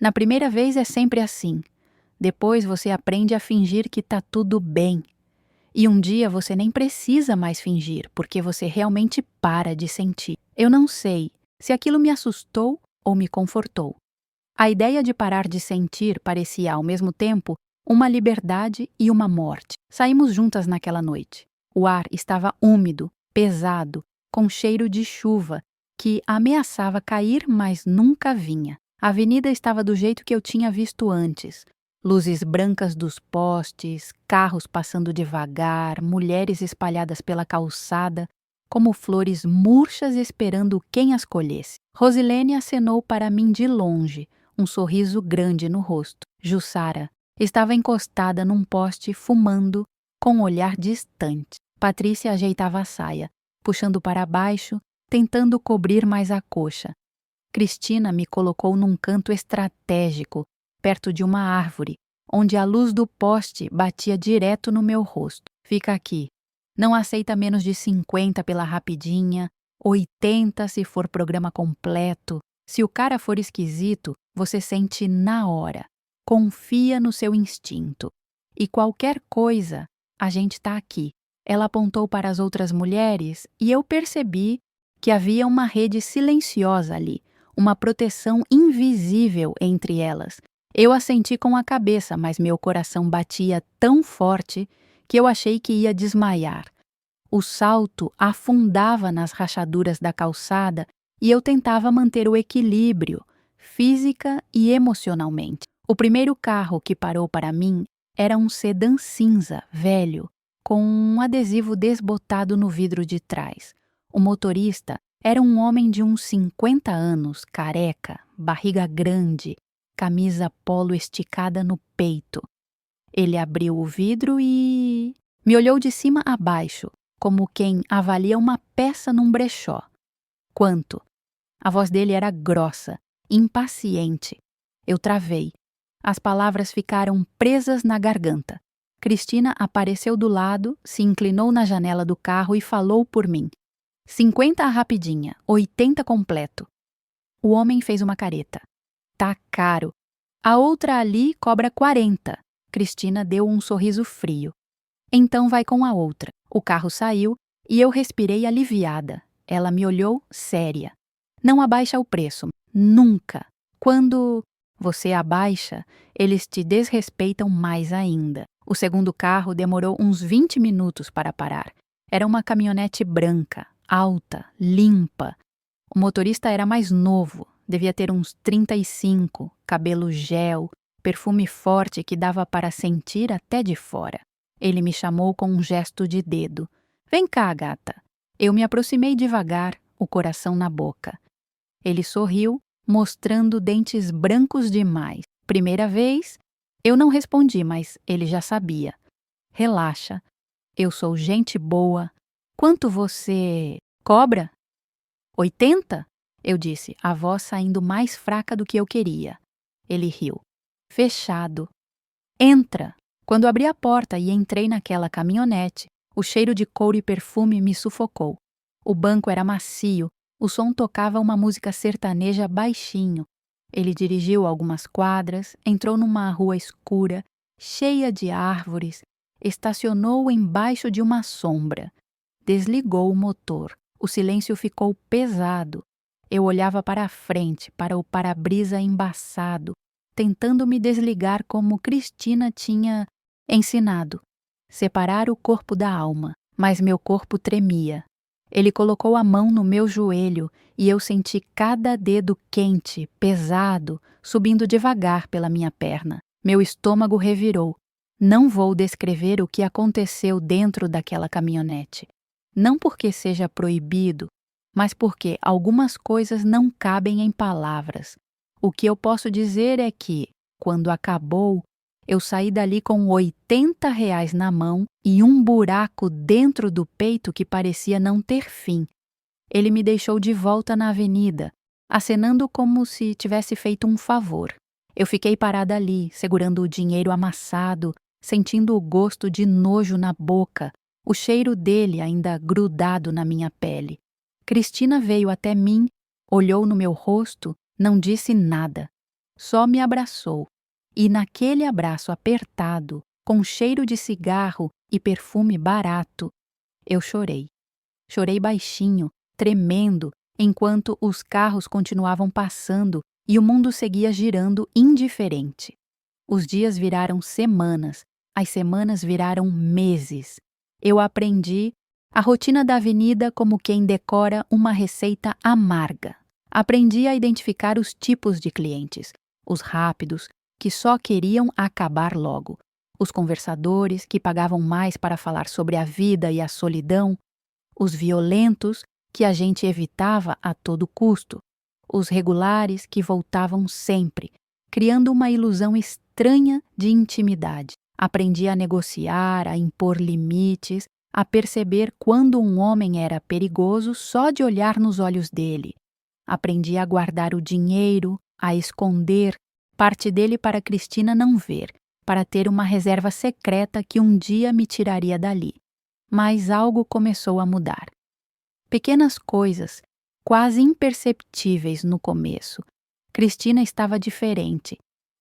Na primeira vez é sempre assim. Depois você aprende a fingir que tá tudo bem. E um dia você nem precisa mais fingir, porque você realmente para de sentir." Eu não sei se aquilo me assustou ou me confortou. A ideia de parar de sentir parecia, ao mesmo tempo, uma liberdade e uma morte. Saímos juntas naquela noite. O ar estava úmido, pesado, com cheiro de chuva, que ameaçava cair, mas nunca vinha. A avenida estava do jeito que eu tinha visto antes. Luzes brancas dos postes, carros passando devagar, mulheres espalhadas pela calçada, como flores murchas esperando quem as colhesse. Rosilene acenou para mim de longe, um sorriso grande no rosto. Jussara estava encostada num poste fumando, com um olhar distante. Patrícia ajeitava a saia, puxando para baixo, tentando cobrir mais a coxa. Cristina me colocou num canto estratégico, perto de uma árvore, onde a luz do poste batia direto no meu rosto. "Fica aqui. Não aceita menos de 50 pela rapidinha, 80 se for programa completo. Se o cara for esquisito, você sente na hora. Confia no seu instinto. E qualquer coisa, a gente tá aqui." Ela apontou para as outras mulheres e eu percebi que havia uma rede silenciosa ali, uma proteção invisível entre elas. Eu assenti com a cabeça, mas meu coração batia tão forte que eu achei que ia desmaiar. O salto afundava nas rachaduras da calçada e eu tentava manter o equilíbrio, física e emocionalmente. O primeiro carro que parou para mim era um sedã cinza, velho, com um adesivo desbotado no vidro de trás. O motorista era um homem de uns 50 anos, careca, barriga grande, camisa polo esticada no peito. Ele abriu o vidro e me olhou de cima a baixo, como quem avalia uma peça num brechó. "Quanto?" A voz dele era grossa, impaciente. Eu travei. As palavras ficaram presas na garganta. Cristina apareceu do lado, se inclinou na janela do carro e falou por mim. 50 a rapidinha, 80 completo. O homem fez uma careta. Tá caro. A outra ali cobra 40. Cristina deu um sorriso frio. Então vai com a outra. O carro saiu e eu respirei aliviada. Ela me olhou séria. Não abaixa o preço. Nunca. Quando você abaixa, eles te desrespeitam mais ainda. O segundo carro demorou uns 20 minutos para parar. Era uma caminhonete branca, alta, limpa. O motorista era mais novo, devia ter uns 35, cabelo gel, perfume forte que dava para sentir até de fora. Ele me chamou com um gesto de dedo. Vem cá, gata. Eu me aproximei devagar, o coração na boca. Ele sorriu, mostrando dentes brancos demais. Primeira vez, eu não respondi, mas ele já sabia. Relaxa, eu sou gente boa. Quanto você cobra? 80? Eu disse, a voz saindo mais fraca do que eu queria. Ele riu. Fechado. Entra. Quando abri a porta e entrei naquela caminhonete, o cheiro de couro e perfume me sufocou. O banco era macio, o som tocava uma música sertaneja baixinho. Ele dirigiu algumas quadras, entrou numa rua escura, cheia de árvores, estacionou embaixo de uma sombra. Desligou o motor. O silêncio ficou pesado. Eu olhava para a frente, para o para-brisa embaçado, tentando me desligar como Cristina tinha ensinado. Separar o corpo da alma, mas meu corpo tremia. Ele colocou a mão no meu joelho e eu senti cada dedo quente, pesado, subindo devagar pela minha perna. Meu estômago revirou. Não vou descrever o que aconteceu dentro daquela caminhonete. Não porque seja proibido, mas porque algumas coisas não cabem em palavras. O que eu posso dizer é que, quando acabou, eu saí dali com R$ 80 na mão e um buraco dentro do peito que parecia não ter fim. Ele me deixou de volta na avenida, acenando como se tivesse feito um favor. Eu fiquei parada ali, segurando o dinheiro amassado, sentindo o gosto de nojo na boca, o cheiro dele ainda grudado na minha pele. Cristina veio até mim, olhou no meu rosto, não disse nada. Só me abraçou. E naquele abraço apertado, com cheiro de cigarro e perfume barato, eu chorei. Chorei baixinho, tremendo, enquanto os carros continuavam passando e o mundo seguia girando indiferente. Os dias viraram semanas, as semanas viraram meses. Eu aprendi a rotina da avenida como quem decora uma receita amarga. Aprendi a identificar os tipos de clientes, os rápidos, que só queriam acabar logo, os conversadores que pagavam mais para falar sobre a vida e a solidão, os violentos que a gente evitava a todo custo, os regulares que voltavam sempre, criando uma ilusão estranha de intimidade. Aprendi a negociar, a impor limites, a perceber quando um homem era perigoso só de olhar nos olhos dele. Aprendi a guardar o dinheiro, a esconder parte dele para Cristina não ver, para ter uma reserva secreta que um dia me tiraria dali. Mas algo começou a mudar. Pequenas coisas, quase imperceptíveis no começo. Cristina estava diferente.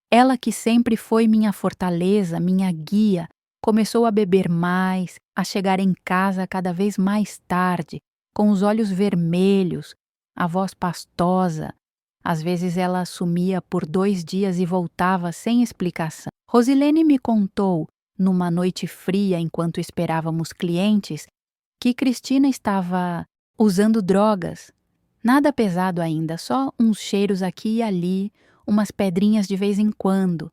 Ela que sempre foi minha fortaleza, minha guia, começou a beber mais, a chegar em casa cada vez mais tarde, com os olhos vermelhos, a voz pastosa. Às vezes ela sumia por 2 dias e voltava sem explicação. Rosilene me contou, numa noite fria enquanto esperávamos clientes, que Cristina estava usando drogas. Nada pesado ainda, só uns cheiros aqui e ali, umas pedrinhas de vez em quando.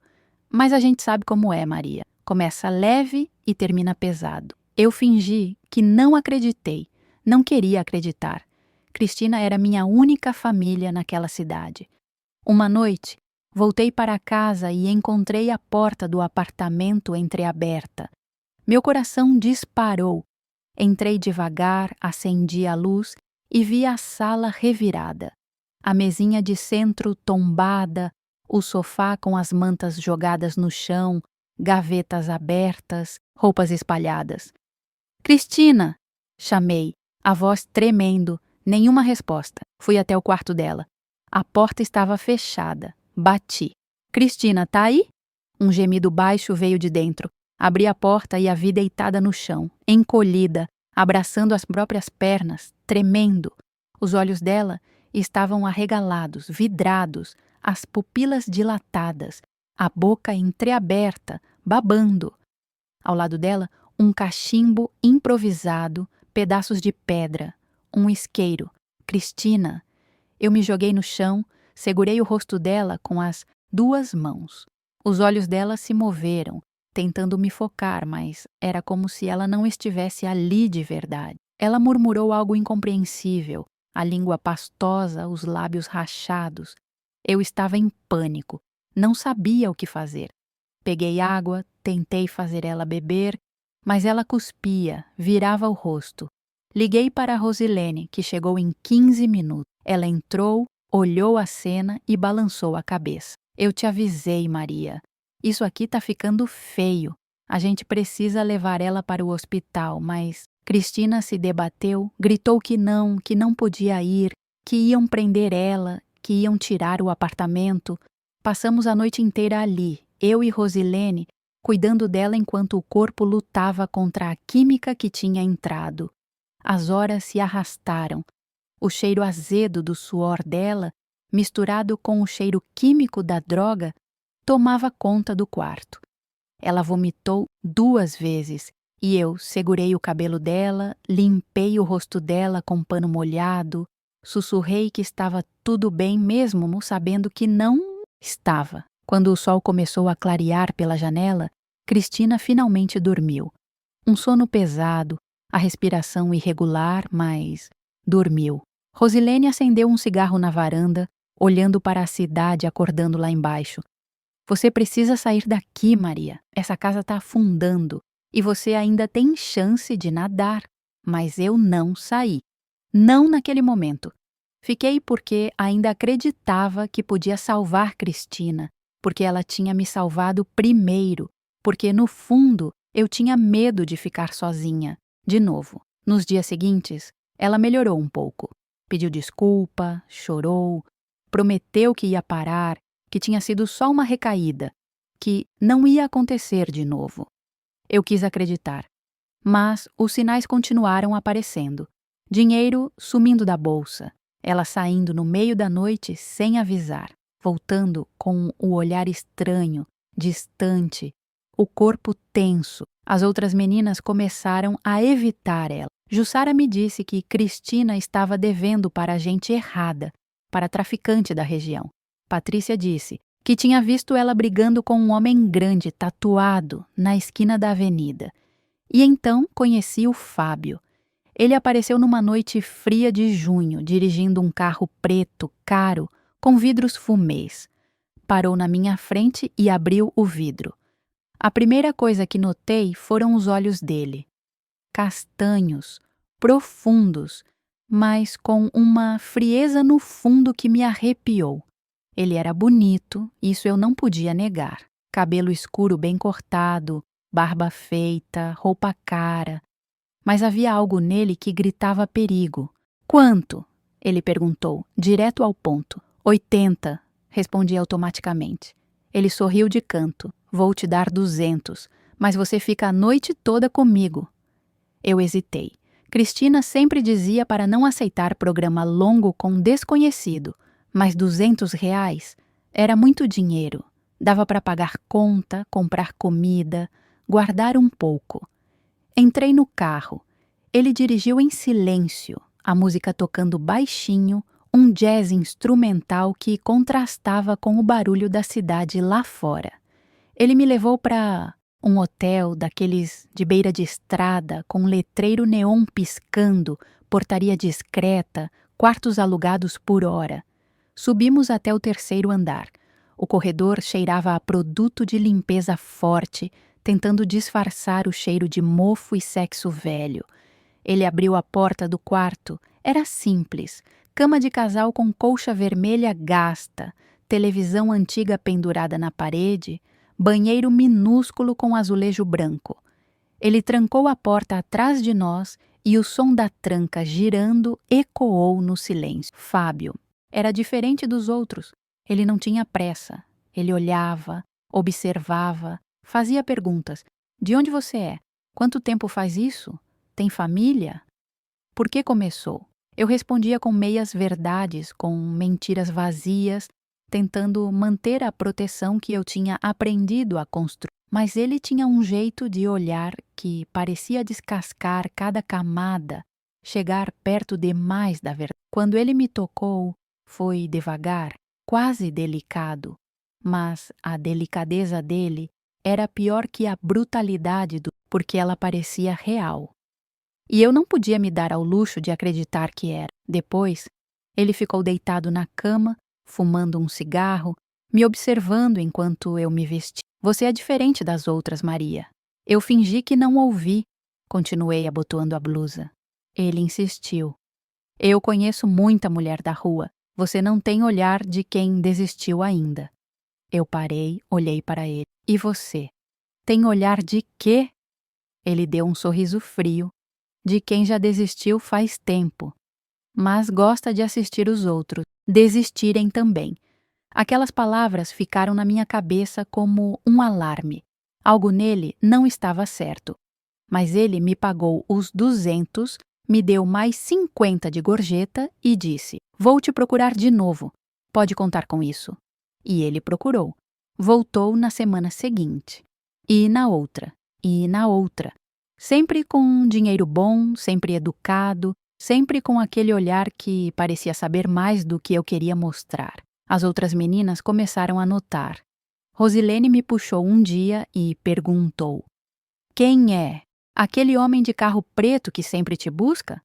Mas a gente sabe como é, Maria. Começa leve e termina pesado. Eu fingi que não acreditei, não queria acreditar. Cristina era minha única família naquela cidade. Uma noite, voltei para casa e encontrei a porta do apartamento entreaberta. Meu coração disparou. Entrei devagar, acendi a luz e vi a sala revirada. A mesinha de centro tombada, o sofá com as mantas jogadas no chão, gavetas abertas, roupas espalhadas. Cristina! Chamei. A voz tremendo, nenhuma resposta. Fui até o quarto dela. A porta estava fechada. Bati. Cristina, tá aí? Um gemido baixo veio de dentro. Abri a porta e a vi deitada no chão, encolhida, abraçando as próprias pernas, tremendo. Os olhos dela estavam arregalados, vidrados, as pupilas dilatadas, a boca entreaberta, babando. Ao lado dela, um cachimbo improvisado, pedaços de pedra, um isqueiro. Cristina. Eu me joguei no chão, segurei o rosto dela com as 2 mãos. Os olhos dela se moveram, tentando me focar, mas era como se ela não estivesse ali de verdade. Ela murmurou algo incompreensível, a língua pastosa, os lábios rachados. Eu estava em pânico, não sabia o que fazer. Peguei água, tentei fazer ela beber, mas ela cuspia, virava o rosto. Liguei para a Rosilene, que chegou em 15 minutos. Ela entrou, olhou a cena e balançou a cabeça. Eu te avisei, Maria. Isso aqui tá ficando feio. A gente precisa levar ela para o hospital, mas Cristina se debateu, gritou que não podia ir, que iam prender ela, que iam tirar o apartamento. Passamos a noite inteira ali, eu e Rosilene, cuidando dela enquanto o corpo lutava contra a química que tinha entrado. As horas se arrastaram. O cheiro azedo do suor dela, misturado com o cheiro químico da droga, tomava conta do quarto. Ela vomitou 2 vezes e eu segurei o cabelo dela, limpei o rosto dela com pano molhado, sussurrei que estava tudo bem mesmo sabendo que não estava. Quando o sol começou a clarear pela janela, Cristina finalmente dormiu. Um sono pesado, a respiração irregular, mas dormiu. Rosilene acendeu um cigarro na varanda, olhando para a cidade acordando lá embaixo. Você precisa sair daqui, Maria. Essa casa está afundando e você ainda tem chance de nadar. Mas eu não saí. Não naquele momento. Fiquei porque ainda acreditava que podia salvar Cristina, porque ela tinha me salvado primeiro, porque no fundo eu tinha medo de ficar sozinha. De novo. Nos dias seguintes, ela melhorou um pouco. Pediu desculpa, chorou, prometeu que ia parar, que tinha sido só uma recaída, que não ia acontecer de novo. Eu quis acreditar, mas os sinais continuaram aparecendo. Dinheiro sumindo da bolsa, ela saindo no meio da noite sem avisar, voltando com o olhar estranho, distante, o corpo tenso. As outras meninas começaram a evitar ela. Jussara me disse que Cristina estava devendo para a gente errada, para traficante da região. Patrícia disse que tinha visto ela brigando com um homem grande, tatuado, na esquina da avenida. E então conheci o Fábio. Ele apareceu numa noite fria de junho, dirigindo um carro preto, caro, com vidros fumês. Parou na minha frente e abriu o vidro. A primeira coisa que notei foram os olhos dele. Castanhos, profundos, mas com uma frieza no fundo que me arrepiou. Ele era bonito, isso eu não podia negar. Cabelo escuro bem cortado, barba feita, roupa cara. Mas havia algo nele que gritava perigo. Quanto? Ele perguntou, direto ao ponto. 80, respondi automaticamente. Ele sorriu de canto. Vou te dar 200, mas você fica a noite toda comigo. Eu hesitei. Cristina sempre dizia para não aceitar programa longo com desconhecido, mas R$ 200 era muito dinheiro. Dava para pagar conta, comprar comida, guardar um pouco. Entrei no carro. Ele dirigiu em silêncio, a música tocando baixinho, um jazz instrumental que contrastava com o barulho da cidade lá fora. Ele me levou para um hotel daqueles de beira de estrada, com letreiro neon piscando, portaria discreta, quartos alugados por hora. Subimos até o 3º andar. O corredor cheirava a produto de limpeza forte, tentando disfarçar o cheiro de mofo e sexo velho. Ele abriu a porta do quarto. Era simples. Cama de casal com colcha vermelha gasta, televisão antiga pendurada na parede, banheiro minúsculo com azulejo branco. Ele trancou a porta atrás de nós e o som da tranca girando ecoou no silêncio. Fábio era diferente dos outros. Ele não tinha pressa. Ele olhava, observava, fazia perguntas. De onde você é? Quanto tempo faz isso? Tem família? Por que começou? Eu respondia com meias verdades, com mentiras vazias, tentando manter a proteção que eu tinha aprendido a construir. Mas ele tinha um jeito de olhar que parecia descascar cada camada, chegar perto demais da verdade. Quando ele me tocou, foi devagar, quase delicado, mas a delicadeza dele era pior que a brutalidade porque ela parecia real. E eu não podia me dar ao luxo de acreditar que era. Depois, ele ficou deitado na cama, fumando um cigarro, me observando enquanto eu me vestia. Você é diferente das outras, Maria. Eu fingi que não ouvi. Continuei abotoando a blusa. Ele insistiu. Eu conheço muita mulher da rua. Você não tem olhar de quem desistiu ainda. Eu parei, olhei para ele. E você? Tem olhar de quê? Ele deu um sorriso frio, de quem já desistiu faz tempo, mas gosta de assistir os outros desistirem também. Aquelas palavras ficaram na minha cabeça como um alarme. Algo nele não estava certo. Mas ele me pagou os 200, me deu mais 50 de gorjeta e disse: "Vou te procurar de novo. Pode contar com isso." E ele procurou. Voltou na semana seguinte. E na outra. E na outra. Sempre com dinheiro bom, sempre educado, sempre com aquele olhar que parecia saber mais do que eu queria mostrar. As outras meninas começaram a notar. Rosilene me puxou um dia e perguntou: "Quem é? Aquele homem de carro preto que sempre te busca?"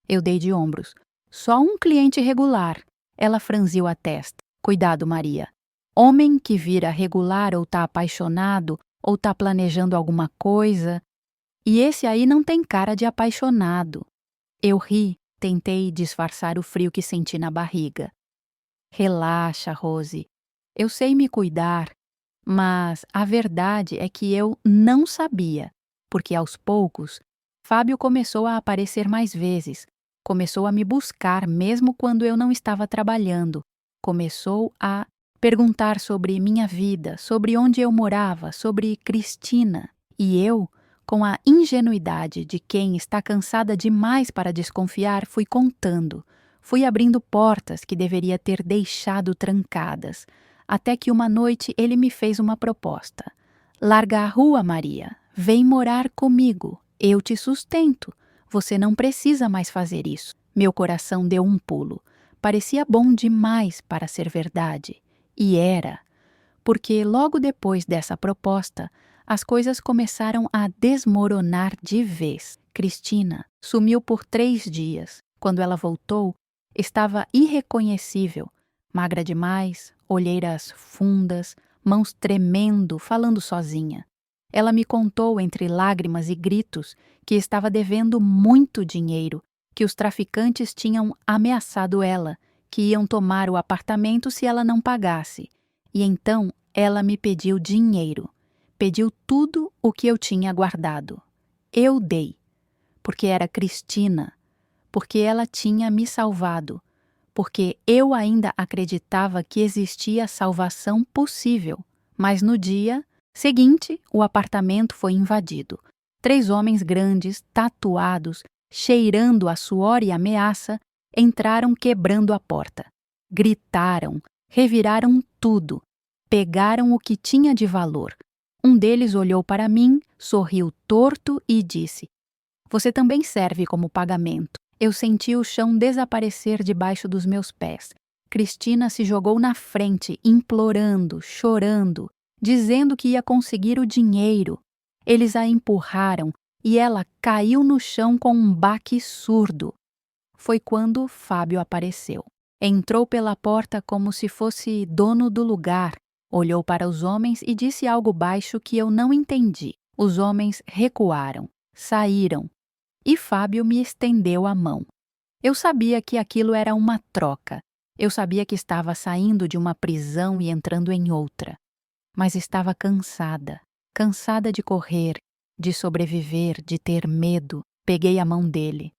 Eu dei de ombros. "Só um cliente regular." Ela franziu a testa. "Cuidado, Maria. Homem que vira regular ou tá apaixonado ou tá planejando alguma coisa. E esse aí não tem cara de apaixonado." Eu ri, tentei disfarçar o frio que senti na barriga. "Relaxa, Rose. Eu sei me cuidar." Mas a verdade é que eu não sabia, porque aos poucos, Fábio começou a aparecer mais vezes, começou a me buscar mesmo quando eu não estava trabalhando, começou a perguntar sobre minha vida, sobre onde eu morava, sobre Cristina. E eu, com a ingenuidade de quem está cansada demais para desconfiar, fui contando, fui abrindo portas que deveria ter deixado trancadas. Até que uma noite ele me fez uma proposta. "Larga a rua, Maria. Vem morar comigo. Eu te sustento. Você não precisa mais fazer isso." Meu coração deu um pulo. Parecia bom demais para ser verdade. E era. Porque logo depois dessa proposta, as coisas começaram a desmoronar de vez. Cristina sumiu por 3 dias. Quando ela voltou, estava irreconhecível. Magra demais, olheiras fundas, mãos tremendo, falando sozinha. Ela me contou entre lágrimas e gritos que estava devendo muito dinheiro, que os traficantes tinham ameaçado ela, que iam tomar o apartamento se ela não pagasse. E então ela me pediu dinheiro. Pediu tudo o que eu tinha guardado. Eu dei, porque era Cristina, porque ela tinha me salvado, porque eu ainda acreditava que existia salvação possível. Mas no dia seguinte, o apartamento foi invadido. 3 homens grandes, tatuados, cheirando a suor e ameaça, entraram quebrando a porta. Gritaram, reviraram tudo, pegaram o que tinha de valor. Um deles olhou para mim, sorriu torto e disse: "Você também serve como pagamento." Eu senti o chão desaparecer debaixo dos meus pés. Cristina se jogou na frente, implorando, chorando, dizendo que ia conseguir o dinheiro. Eles a empurraram e ela caiu no chão com um baque surdo. Foi quando Fábio apareceu. Entrou pela porta como se fosse dono do lugar, olhou para os homens e disse algo baixo que eu não entendi. Os homens recuaram, saíram. E Fábio me estendeu a mão. Eu sabia que aquilo era uma troca. Eu sabia que estava saindo de uma prisão e entrando em outra. Mas estava cansada. Cansada de correr, de sobreviver, de ter medo. Peguei a mão dele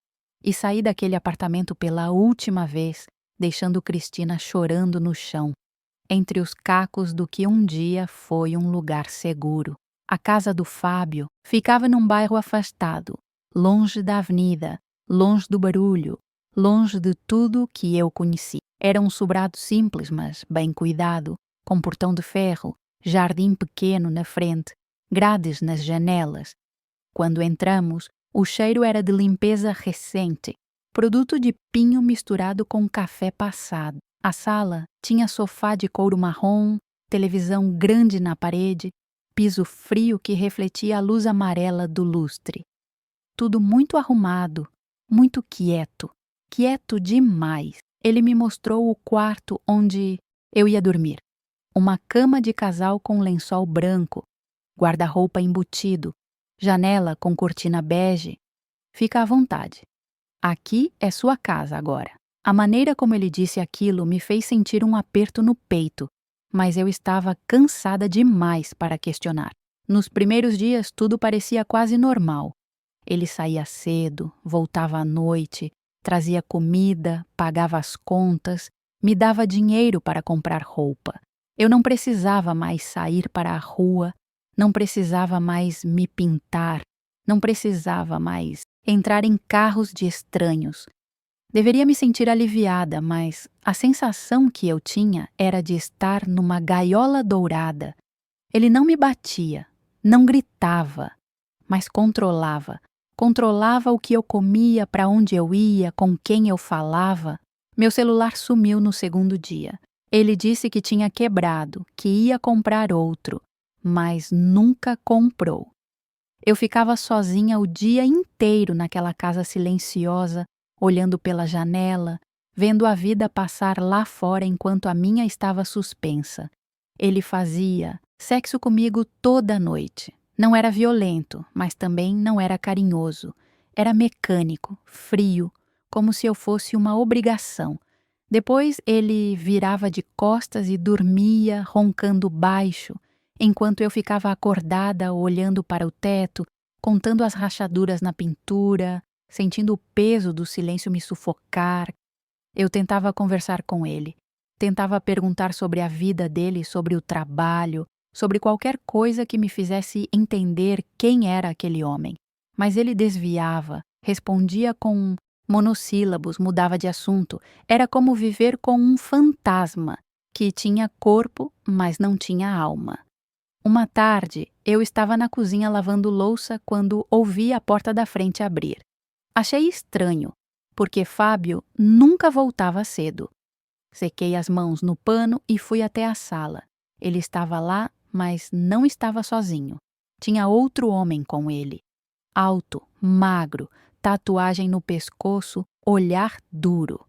e saí daquele apartamento pela última vez, deixando Cristina chorando no chão, entre os cacos do que um dia foi um lugar seguro. A casa do Fábio ficava num bairro afastado, longe da avenida, longe do barulho, longe de tudo que eu conheci. Era um sobrado simples, mas bem cuidado, com portão de ferro, jardim pequeno na frente, grades nas janelas. Quando entramos, o cheiro era de limpeza recente, produto de pinho misturado com café passado. A sala tinha sofá de couro marrom, televisão grande na parede, piso frio que refletia a luz amarela do lustre. Tudo muito arrumado, muito quieto, quieto demais. Ele me mostrou o quarto onde eu ia dormir. Uma cama de casal com lençol branco, guarda-roupa embutido, janela com cortina bege. Fica à vontade. Aqui é sua casa agora. A maneira como ele disse aquilo me fez sentir um aperto no peito, mas eu estava cansada demais para questionar. Nos primeiros dias tudo parecia quase normal. Ele saía cedo, voltava à noite, trazia comida, pagava as contas, me dava dinheiro para comprar roupa. Eu não precisava mais sair para a rua, não precisava mais me pintar, não precisava mais entrar em carros de estranhos. Deveria me sentir aliviada, mas a sensação que eu tinha era de estar numa gaiola dourada. Ele não me batia, não gritava, mas controlava. Controlava o que eu comia, para onde eu ia, com quem eu falava. Meu celular sumiu no segundo dia. Ele disse que tinha quebrado, que ia comprar outro, mas nunca comprou. Eu ficava sozinha o dia inteiro naquela casa silenciosa, olhando pela janela, vendo a vida passar lá fora enquanto a minha estava suspensa. Ele fazia sexo comigo toda noite. Não era violento, mas também não era carinhoso. Era mecânico, frio, como se eu fosse uma obrigação. Depois ele virava de costas e dormia, roncando baixo, enquanto eu ficava acordada olhando para o teto, contando as rachaduras na pintura, sentindo o peso do silêncio me sufocar. Eu tentava conversar com ele, tentava perguntar sobre a vida dele, sobre o trabalho, sobre qualquer coisa que me fizesse entender quem era aquele homem. Mas ele desviava, respondia com monossílabos, mudava de assunto. Era como viver com um fantasma que tinha corpo, mas não tinha alma. Uma tarde, eu estava na cozinha lavando louça quando ouvi a porta da frente abrir. Achei estranho, porque Fábio nunca voltava cedo. Sequei as mãos no pano e fui até a sala. Ele estava lá, mas não estava sozinho. Tinha outro homem com ele. Alto, magro, tatuagem no pescoço, olhar duro.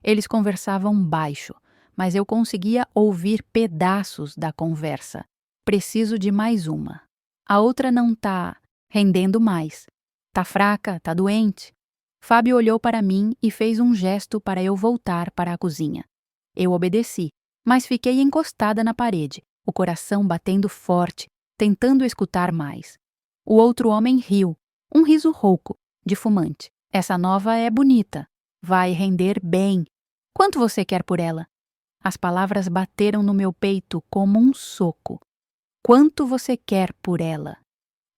Eles conversavam baixo, mas eu conseguia ouvir pedaços da conversa. Preciso de mais uma. A outra não tá rendendo mais. Tá fraca, tá doente. Fábio olhou para mim e fez um gesto para eu voltar para a cozinha. Eu obedeci, mas fiquei encostada na parede, o coração batendo forte, tentando escutar mais. O outro homem riu, um riso rouco, de fumante. Essa nova é bonita. Vai render bem. Quanto você quer por ela? As palavras bateram no meu peito como um soco. Quanto você quer por ela?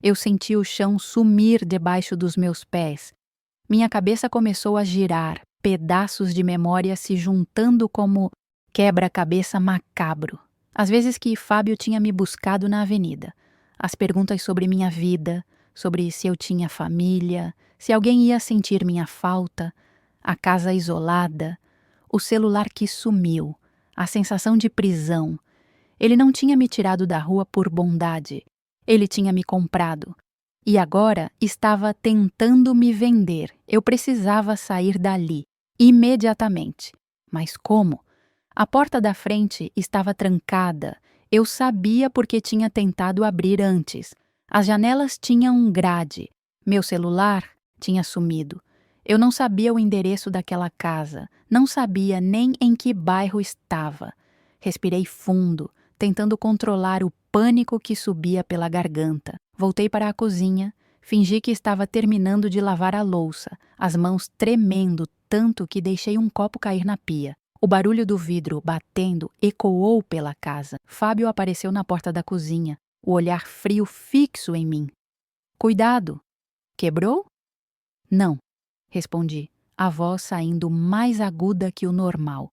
Eu senti o chão sumir debaixo dos meus pés. Minha cabeça começou a girar, pedaços de memória se juntando como quebra-cabeça macabro. Às vezes que Fábio tinha me buscado na avenida. As perguntas sobre minha vida, sobre se eu tinha família, se alguém ia sentir minha falta, a casa isolada, o celular que sumiu, a sensação de prisão. Ele não tinha me tirado da rua por bondade. Ele tinha me comprado. E agora estava tentando me vender. Eu precisava sair dali, imediatamente. Mas como? A porta da frente estava trancada. Eu sabia porque tinha tentado abrir antes. As janelas tinham um grade. Meu celular tinha sumido. Eu não sabia o endereço daquela casa. Não sabia nem em que bairro estava. Respirei fundo, tentando controlar o pânico que subia pela garganta. Voltei para a cozinha, Fingi que estava terminando de lavar a louça, as mãos tremendo tanto que deixei um copo cair na pia. O barulho do vidro batendo ecoou pela casa. Fábio apareceu na porta da cozinha, o olhar frio fixo em mim. Cuidado! Quebrou? Não, respondi, a voz saindo mais aguda que o normal.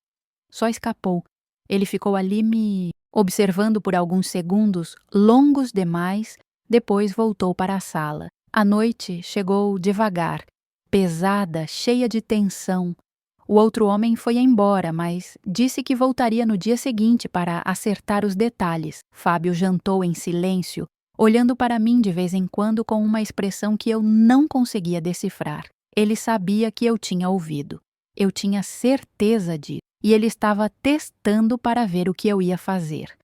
Só escapou. Ele ficou ali me observando por alguns segundos, longos demais, depois voltou para a sala. A noite chegou devagar, pesada, cheia de tensão. O outro homem foi embora, mas disse que voltaria no dia seguinte para acertar os detalhes. Fábio jantou em silêncio, olhando para mim de vez em quando com uma expressão que eu não conseguia decifrar. Ele sabia que eu tinha ouvido. Eu tinha certeza disso. E ele estava testando para ver o que eu ia fazer.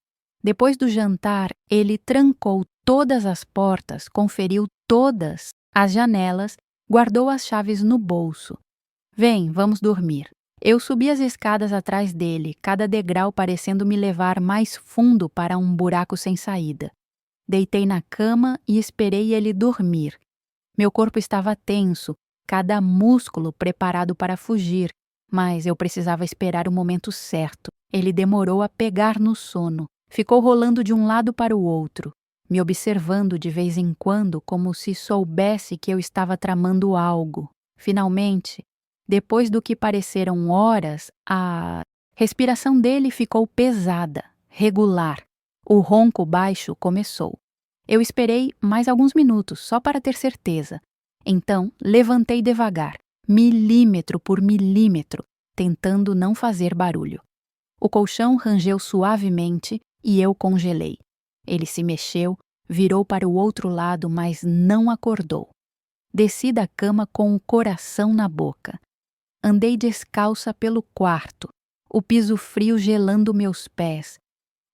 Depois do jantar, ele trancou todas as portas, conferiu todas as janelas, guardou as chaves no bolso. Vem, vamos dormir. Eu subi as escadas atrás dele, cada degrau parecendo me levar mais fundo para um buraco sem saída. Deitei na cama e esperei ele dormir. Meu corpo estava tenso, cada músculo preparado para fugir, mas eu precisava esperar o momento certo. Ele demorou a pegar no sono. Ficou rolando de um lado para o outro, me observando de vez em quando como se soubesse que eu estava tramando algo. Finalmente, depois do que pareceram horas, a respiração dele ficou pesada, regular. O ronco baixo começou. Eu esperei mais alguns minutos, só para ter certeza. Então, levantei devagar, milímetro por milímetro, tentando não fazer barulho. O colchão rangeu suavemente e eu congelei. Ele se mexeu, virou para o outro lado, mas não acordou. Desci da cama com o coração na boca. Andei descalça pelo quarto, o piso frio gelando meus pés.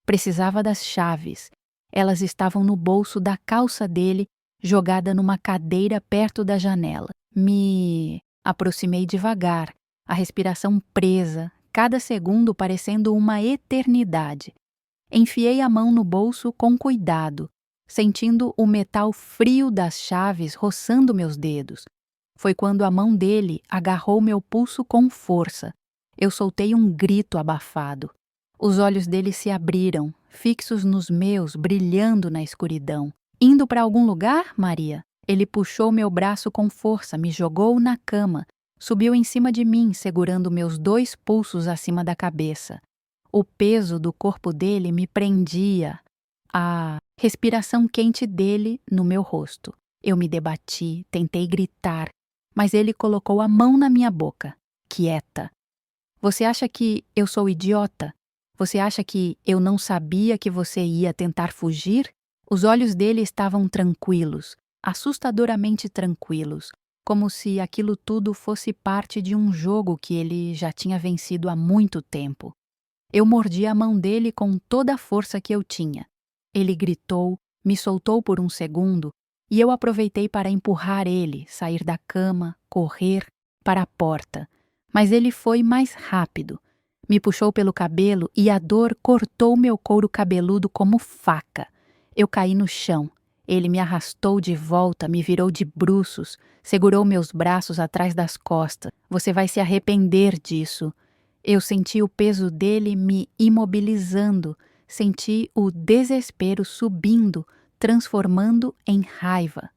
Precisava das chaves. Elas estavam no bolso da calça dele, jogada numa cadeira perto da janela. Me aproximei devagar, a respiração presa, cada segundo parecendo uma eternidade. Enfiei a mão no bolso com cuidado, sentindo o metal frio das chaves roçando meus dedos. Foi quando a mão dele agarrou meu pulso com força. Eu soltei um grito abafado. Os olhos dele se abriram, fixos nos meus, brilhando na escuridão. Indo para algum lugar, Maria? Ele puxou meu braço com força, me jogou na cama, subiu em cima de mim, segurando meus 2 pulsos acima da cabeça. O peso do corpo dele me prendia, a respiração quente dele no meu rosto. Eu me debati, tentei gritar, mas ele colocou a mão na minha boca. Quieta. Você acha que eu sou idiota? Você acha que eu não sabia que você ia tentar fugir? Os olhos dele estavam tranquilos, assustadoramente tranquilos, como se aquilo tudo fosse parte de um jogo que ele já tinha vencido há muito tempo. Eu mordi a mão dele com toda a força que eu tinha. Ele gritou, me soltou por um segundo e eu aproveitei para empurrar ele, sair da cama, correr para a porta. Mas ele foi mais rápido. Me puxou pelo cabelo e a dor cortou meu couro cabeludo como faca. Eu caí no chão. Ele me arrastou de volta, me virou de bruços, segurou meus braços atrás das costas. Você vai se arrepender disso. Eu senti o peso dele me imobilizando, senti o desespero subindo, transformando em raiva.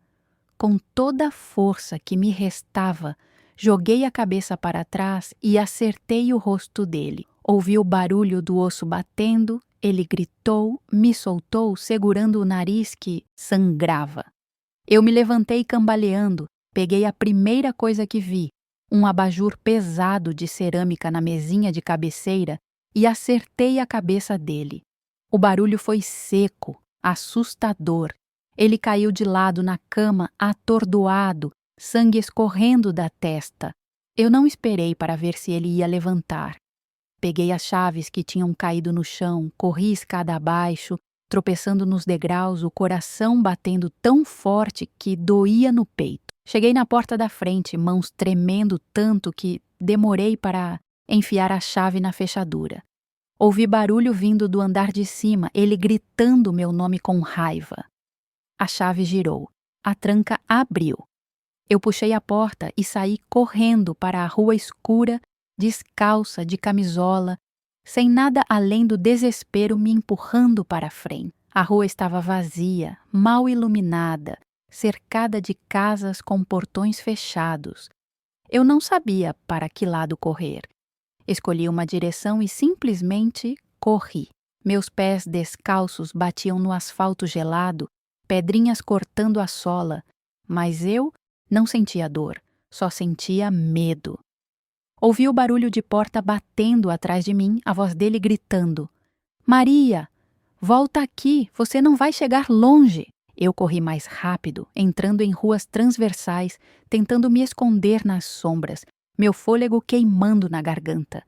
Com toda a força que me restava, joguei a cabeça para trás e acertei o rosto dele. Ouvi o barulho do osso batendo, ele gritou, me soltou, segurando o nariz que sangrava. Eu me levantei cambaleando, peguei a primeira coisa que vi, um abajur pesado de cerâmica na mesinha de cabeceira e acertei a cabeça dele. O barulho foi seco, assustador. Ele caiu de lado na cama, atordoado, sangue escorrendo da testa. Eu não esperei para ver se ele ia levantar. Peguei as chaves que tinham caído no chão, corri escada abaixo, tropeçando nos degraus, o coração batendo tão forte que doía no peito. Cheguei na porta da frente, mãos tremendo tanto que demorei para enfiar a chave na fechadura. Ouvi barulho vindo do andar de cima, ele gritando meu nome com raiva. A chave girou. a tranca abriu. Eu puxei a porta e saí correndo para a rua escura, descalça, de camisola, sem nada além do desespero me empurrando para a frente. A rua estava vazia, mal iluminada, cercada de casas com portões fechados. Eu não sabia para que lado correr. Escolhi uma direção e simplesmente corri. Meus pés descalços batiam no asfalto gelado, pedrinhas cortando a sola, mas eu não sentia dor, só sentia medo. Ouvi o barulho de porta batendo atrás de mim, a voz dele gritando: Maria, volta aqui, você não vai chegar longe. Eu corri mais rápido, entrando em ruas transversais, tentando me esconder nas sombras, meu fôlego queimando na garganta.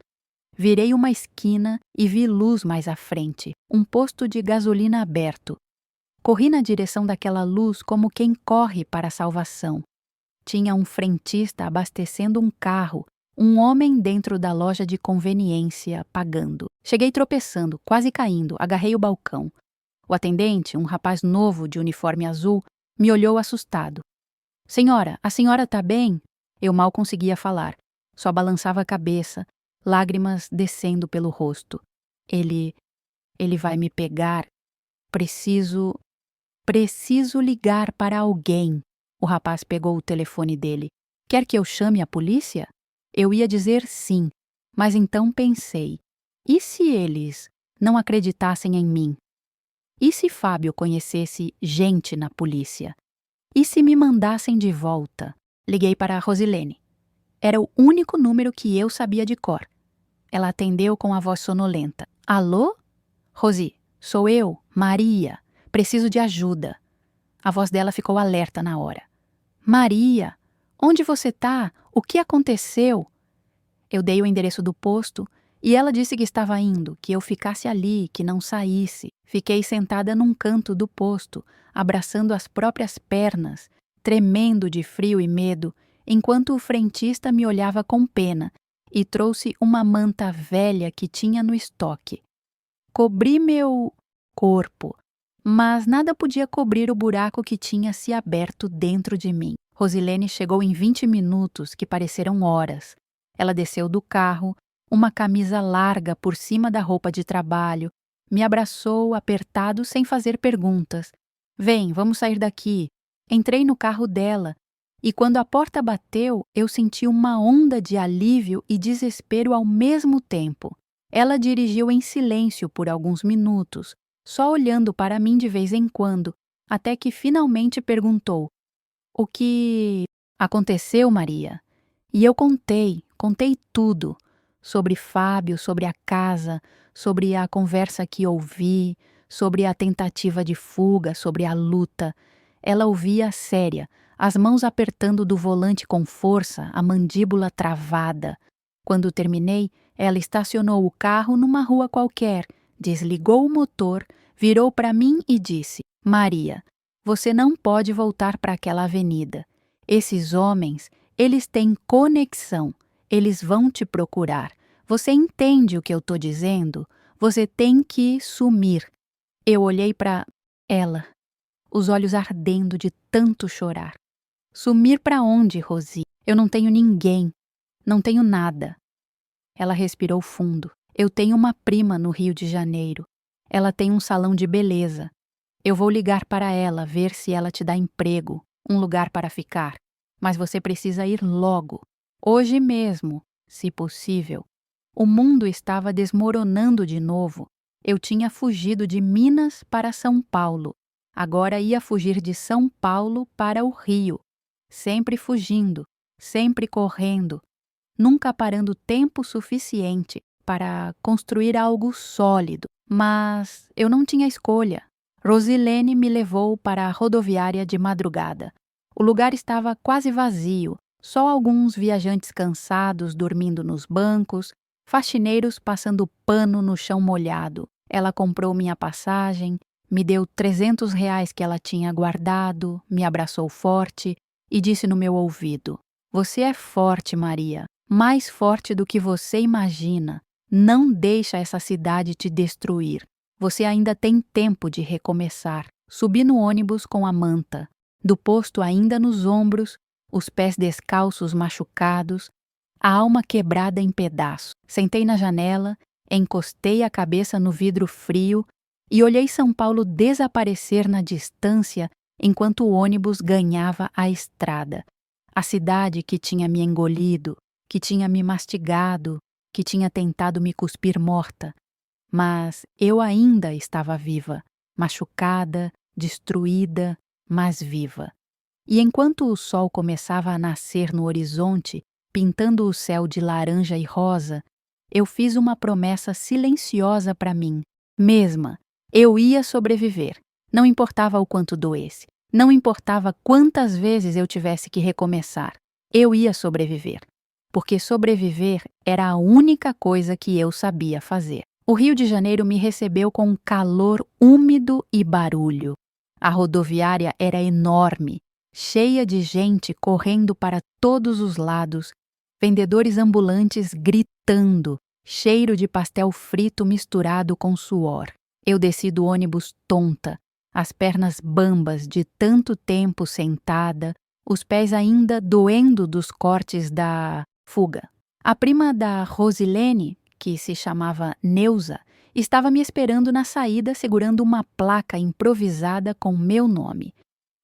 Virei uma esquina e vi luz mais à frente, um posto de gasolina aberto. Corri na direção daquela luz como quem corre para a salvação. Tinha um frentista abastecendo um carro, um homem dentro da loja de conveniência, pagando. Cheguei tropeçando, quase caindo, agarrei o balcão. O atendente, um rapaz novo de uniforme azul, me olhou assustado. Senhora, a senhora tá bem? Eu mal conseguia falar, só balançava a cabeça, lágrimas descendo pelo rosto. Ele vai me pegar. Preciso ligar para alguém. O rapaz pegou o telefone dele. Quer que eu chame a polícia? Eu ia dizer sim, mas então pensei: e se eles não acreditassem em mim? E se Fábio conhecesse gente na polícia? E se me mandassem de volta? Liguei para a Rosilene. Era o único número que eu sabia de cor. Ela atendeu com a voz sonolenta. Alô? Rosi, sou eu, Maria. Preciso de ajuda. A voz dela ficou alerta na hora. Maria, onde você tá? O que aconteceu? Eu dei o endereço do posto e ela disse que estava indo, que eu ficasse ali, que não saísse. Fiquei sentada num canto do posto, abraçando as próprias pernas, tremendo de frio e medo, enquanto o frentista me olhava com pena e trouxe uma manta velha que tinha no estoque. Cobri meu corpo, mas nada podia cobrir o buraco que tinha se aberto dentro de mim. Rosilene chegou em 20 minutos, que pareceram horas. Ela desceu do carro, uma camisa larga por cima da roupa de trabalho, me abraçou apertado sem fazer perguntas. Vem, vamos sair daqui. Entrei no carro dela e quando a porta bateu, eu senti uma onda de alívio e desespero ao mesmo tempo. Ela dirigiu em silêncio por alguns minutos, só olhando para mim de vez em quando, até que finalmente perguntou: O que aconteceu, Maria? E eu contei tudo, sobre Fábio, sobre a casa, sobre a conversa que ouvi, sobre a tentativa de fuga, sobre a luta. Ela ouvia séria, as mãos apertando do volante com força, a mandíbula travada. Quando terminei, ela estacionou o carro numa rua qualquer, desligou o motor, virou para mim e disse: Maria, você não pode voltar para aquela avenida. Esses homens, eles têm conexão. Eles vão te procurar. Você entende o que eu tô dizendo? Você tem que sumir. Eu olhei para ela, os olhos ardendo de tanto chorar. Sumir para onde, Rosi? Eu não tenho ninguém. Não tenho nada. Ela respirou fundo. Eu tenho uma prima no Rio de Janeiro. Ela tem um salão de beleza. Eu vou ligar para ela, ver se ela te dá emprego, um lugar para ficar. Mas você precisa ir logo. Hoje mesmo, se possível. O mundo estava desmoronando de novo. Eu tinha fugido de Minas para São Paulo. Agora ia fugir de São Paulo para o Rio. Sempre fugindo, sempre correndo, nunca parando tempo suficiente para construir algo sólido. Mas eu não tinha escolha. Rosilene me levou para a rodoviária de madrugada. O lugar estava quase vazio, só alguns viajantes cansados dormindo nos bancos, faxineiros passando pano no chão molhado. Ela comprou minha passagem, me deu R$ 300 que ela tinha guardado, me abraçou forte e disse no meu ouvido: Você é forte, Maria, mais forte do que você imagina. Não deixa essa cidade te destruir. Você ainda tem tempo de recomeçar. Subi no ônibus com a manta. do posto ainda nos ombros, os pés descalços machucados, a alma quebrada em pedaços. Sentei na janela, encostei a cabeça no vidro frio e olhei São Paulo desaparecer na distância enquanto o ônibus ganhava a estrada. A cidade que tinha me engolido, que tinha me mastigado, que tinha tentado me cuspir morta. Mas eu ainda estava viva, machucada, destruída, mas viva. E enquanto o sol começava a nascer no horizonte, pintando o céu de laranja e rosa, eu fiz uma promessa silenciosa para mim, mesma. Eu ia sobreviver. Não importava o quanto doesse. Não importava quantas vezes eu tivesse que recomeçar. Eu ia sobreviver. Porque sobreviver era a única coisa que eu sabia fazer. O Rio de Janeiro me recebeu com um calor úmido e barulho. A rodoviária era enorme, cheia de gente correndo para todos os lados, vendedores ambulantes gritando, cheiro de pastel frito misturado com suor. Eu desci do ônibus tonta, as pernas bambas de tanto tempo sentada, os pés ainda doendo dos cortes da fuga. A prima da Rosilene, que se chamava Neuza, estava me esperando na saída segurando uma placa improvisada com meu nome.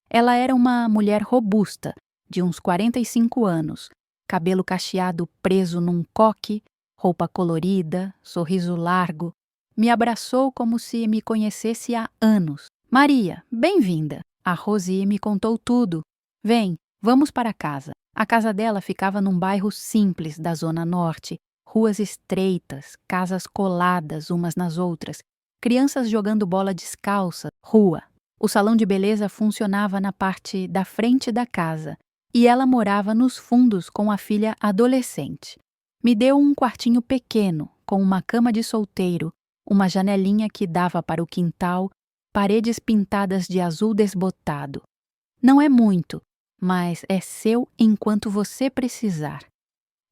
Ela era uma mulher robusta, de uns 45 anos, cabelo cacheado preso num coque, roupa colorida, sorriso largo. Me abraçou como se me conhecesse há anos. Maria, bem-vinda! A Rosi me contou tudo. Vem, vamos para casa. A casa dela ficava num bairro simples da Zona Norte, ruas estreitas, casas coladas umas nas outras, crianças jogando bola descalça, rua. O salão de beleza funcionava na parte da frente da casa e ela morava nos fundos com a filha adolescente. Me deu um quartinho pequeno, com uma cama de solteiro, uma janelinha que dava para o quintal, paredes pintadas de azul desbotado. Não é muito, mas é seu enquanto você precisar.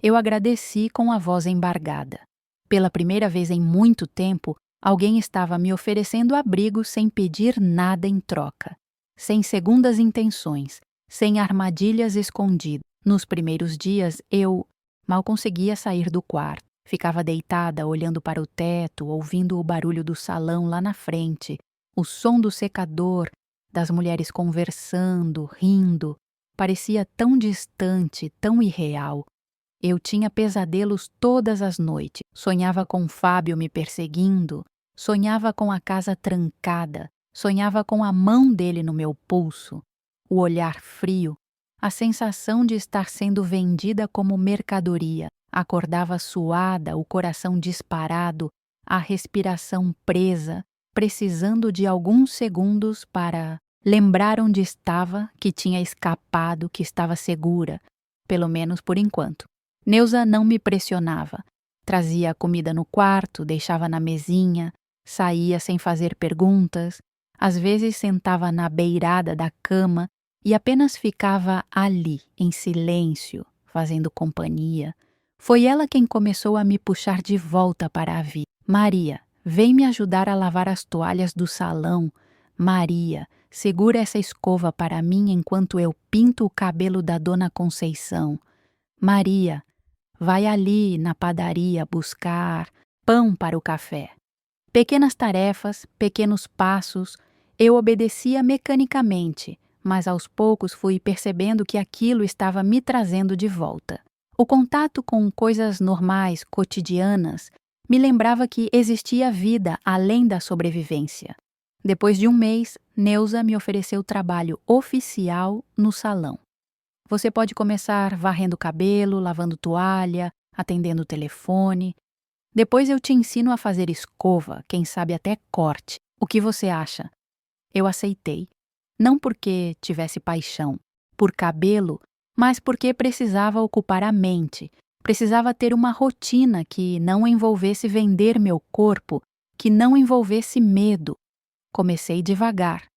Eu agradeci com a voz embargada. Pela primeira vez em muito tempo, alguém estava me oferecendo abrigo sem pedir nada em troca, sem segundas intenções, sem armadilhas escondidas. Nos primeiros dias, eu mal conseguia sair do quarto. Ficava deitada, olhando para o teto, ouvindo o barulho do salão lá na frente, o som do secador, das mulheres conversando, rindo. Parecia tão distante, tão irreal. Eu tinha pesadelos todas as noites. Sonhava com Fábio me perseguindo, sonhava com a casa trancada, sonhava com a mão dele no meu pulso, o olhar frio, a sensação de estar sendo vendida como mercadoria. Acordava suada, o coração disparado, a respiração presa, precisando de alguns segundos para lembrar onde estava, que tinha escapado, que estava segura, pelo menos por enquanto. Neuza não me pressionava. Trazia a comida no quarto, deixava na mesinha, saía sem fazer perguntas, às vezes sentava na beirada da cama e apenas ficava ali, em silêncio, fazendo companhia. Foi ela quem começou a me puxar de volta para a vida. Maria, vem me ajudar a lavar as toalhas do salão. Maria, segura essa escova para mim enquanto eu pinto o cabelo da Dona Conceição. Maria, vai ali na padaria buscar pão para o café. Pequenas tarefas, pequenos passos, eu obedecia mecanicamente, mas aos poucos fui percebendo que aquilo estava me trazendo de volta. O contato com coisas normais, cotidianas, me lembrava que existia vida além da sobrevivência. Depois de um mês, Neuza me ofereceu trabalho oficial no salão. Você pode começar varrendo o cabelo, lavando toalha, atendendo o telefone. Depois eu te ensino a fazer escova, quem sabe até corte. O que você acha? Eu aceitei. Não porque tivesse paixão por cabelo, mas porque precisava ocupar a mente. Precisava ter uma rotina que não envolvesse vender meu corpo, que não envolvesse medo. Comecei devagar.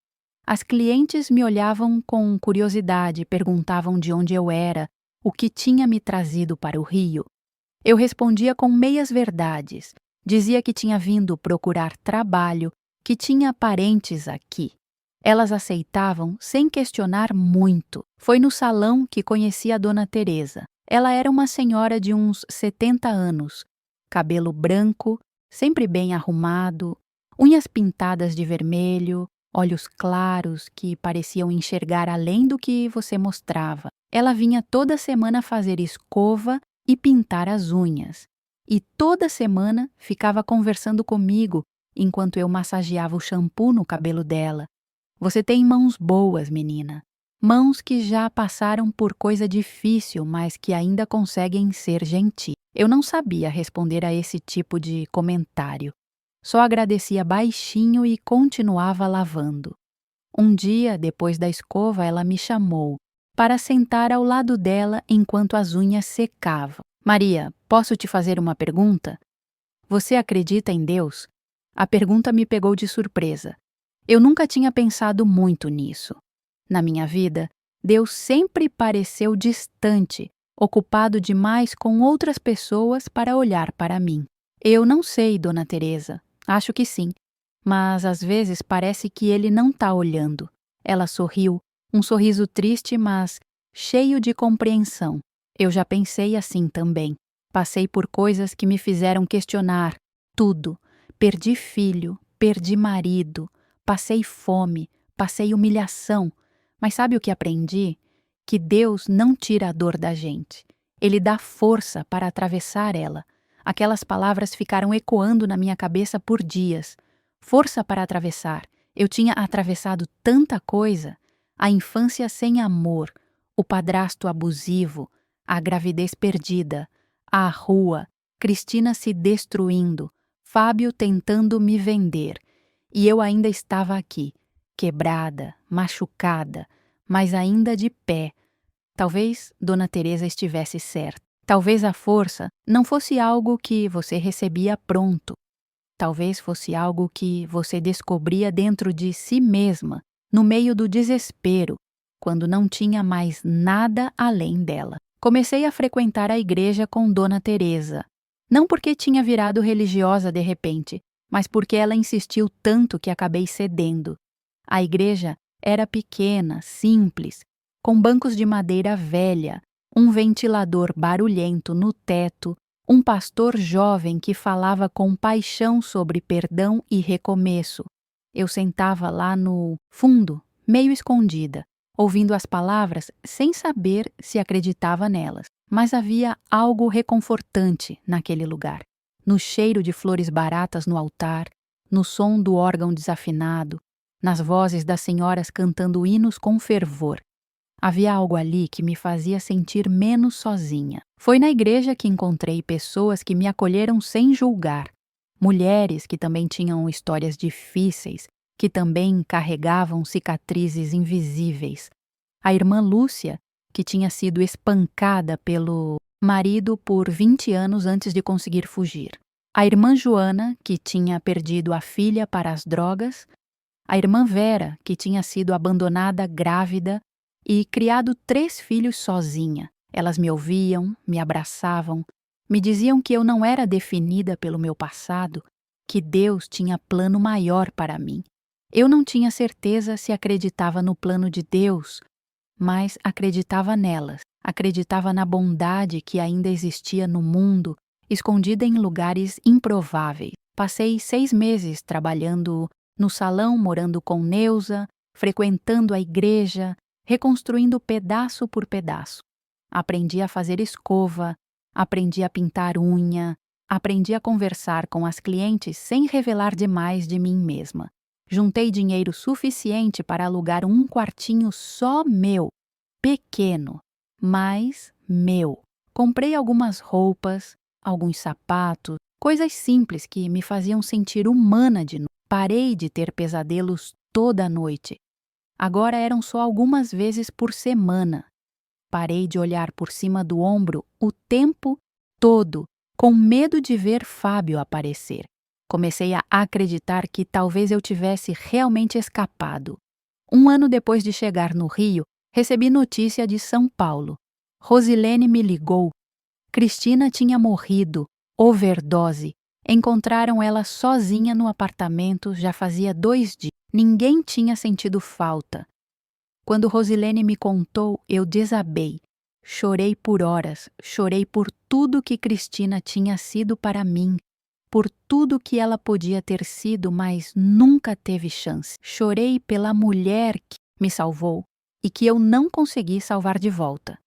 As clientes me olhavam com curiosidade, perguntavam de onde eu era, o que tinha me trazido para o Rio. Eu respondia com meias verdades. Dizia que tinha vindo procurar trabalho, que tinha parentes aqui. Elas aceitavam sem questionar muito. Foi no salão que conheci a Dona Teresa. Ela era uma senhora de uns 70 anos, cabelo branco, sempre bem arrumado, unhas pintadas de vermelho, olhos claros que pareciam enxergar além do que você mostrava. Ela vinha toda semana fazer escova e pintar as unhas. E toda semana ficava conversando comigo enquanto eu massageava o shampoo no cabelo dela. Você tem mãos boas, menina. Mãos que já passaram por coisa difícil, mas que ainda conseguem ser gentis. Eu não sabia responder a esse tipo de comentário. Só agradecia baixinho e continuava lavando. Um dia, depois da escova, ela me chamou para sentar ao lado dela enquanto as unhas secavam. Maria, posso te fazer uma pergunta? Você acredita em Deus? A pergunta me pegou de surpresa. Eu nunca tinha pensado muito nisso. Na minha vida, Deus sempre pareceu distante, ocupado demais com outras pessoas para olhar para mim. Eu não sei, Dona Teresa. Acho que sim. Mas às vezes parece que ele não está olhando. Ela sorriu, um sorriso triste, mas cheio de compreensão. Eu já pensei assim também. Passei por coisas que me fizeram questionar tudo. Perdi filho, perdi marido, passei fome, passei humilhação. Mas sabe o que aprendi? Que Deus não tira a dor da gente. Ele dá força para atravessar ela. Aquelas palavras ficaram ecoando na minha cabeça por dias. Força para atravessar. Eu tinha atravessado tanta coisa. A infância sem amor, o padrasto abusivo, a gravidez perdida, a rua, Cristina se destruindo, Fábio tentando me vender. E eu ainda estava aqui, quebrada, machucada, mas ainda de pé. Talvez Dona Teresa estivesse certa. Talvez a força não fosse algo que você recebia pronto. Talvez fosse algo que você descobria dentro de si mesma, no meio do desespero, quando não tinha mais nada além dela. Comecei a frequentar a igreja com Dona Teresa. Não porque tinha virado religiosa de repente, mas porque ela insistiu tanto que acabei cedendo. A igreja era pequena, simples, com bancos de madeira velha, um ventilador barulhento no teto, um pastor jovem que falava com paixão sobre perdão e recomeço. Eu sentava lá no fundo, meio escondida, ouvindo as palavras sem saber se acreditava nelas. Mas havia algo reconfortante naquele lugar. No cheiro de flores baratas no altar, no som do órgão desafinado, nas vozes das senhoras cantando hinos com fervor. Havia algo ali que me fazia sentir menos sozinha. Foi na igreja que encontrei pessoas que me acolheram sem julgar. Mulheres que também tinham histórias difíceis, que também carregavam cicatrizes invisíveis. A irmã Lúcia, que tinha sido espancada pelo marido por 20 anos antes de conseguir fugir. A irmã Joana, que tinha perdido a filha para as drogas. A irmã Vera, que tinha sido abandonada grávida e criado 3 filhos sozinha. Elas me ouviam, me abraçavam, me diziam que eu não era definida pelo meu passado, que Deus tinha plano maior para mim. Eu não tinha certeza se acreditava no plano de Deus, mas acreditava nelas, acreditava na bondade que ainda existia no mundo, escondida em lugares improváveis. Passei 6 meses trabalhando no salão, morando com Neuza, frequentando a igreja, reconstruindo pedaço por pedaço. Aprendi a fazer escova, aprendi a pintar unha, aprendi a conversar com as clientes sem revelar demais de mim mesma. Juntei dinheiro suficiente para alugar um quartinho só meu, pequeno, mas meu. Comprei algumas roupas, alguns sapatos, coisas simples que me faziam sentir humana de novo. Parei de ter pesadelos toda a noite. Agora eram só algumas vezes por semana. Parei de olhar por cima do ombro o tempo todo, com medo de ver Fábio aparecer. Comecei a acreditar que talvez eu tivesse realmente escapado. 1 ano depois de chegar no Rio, recebi notícia de São Paulo. Rosilene me ligou. Cristina tinha morrido, overdose. Encontraram ela sozinha no apartamento já fazia 2 dias. Ninguém tinha sentido falta. Quando Rosilene me contou, eu desabei. Chorei por horas, chorei por tudo que Cristina tinha sido para mim, por tudo que ela podia ter sido, mas nunca teve chance. Chorei pela mulher que me salvou e que eu não consegui salvar de volta.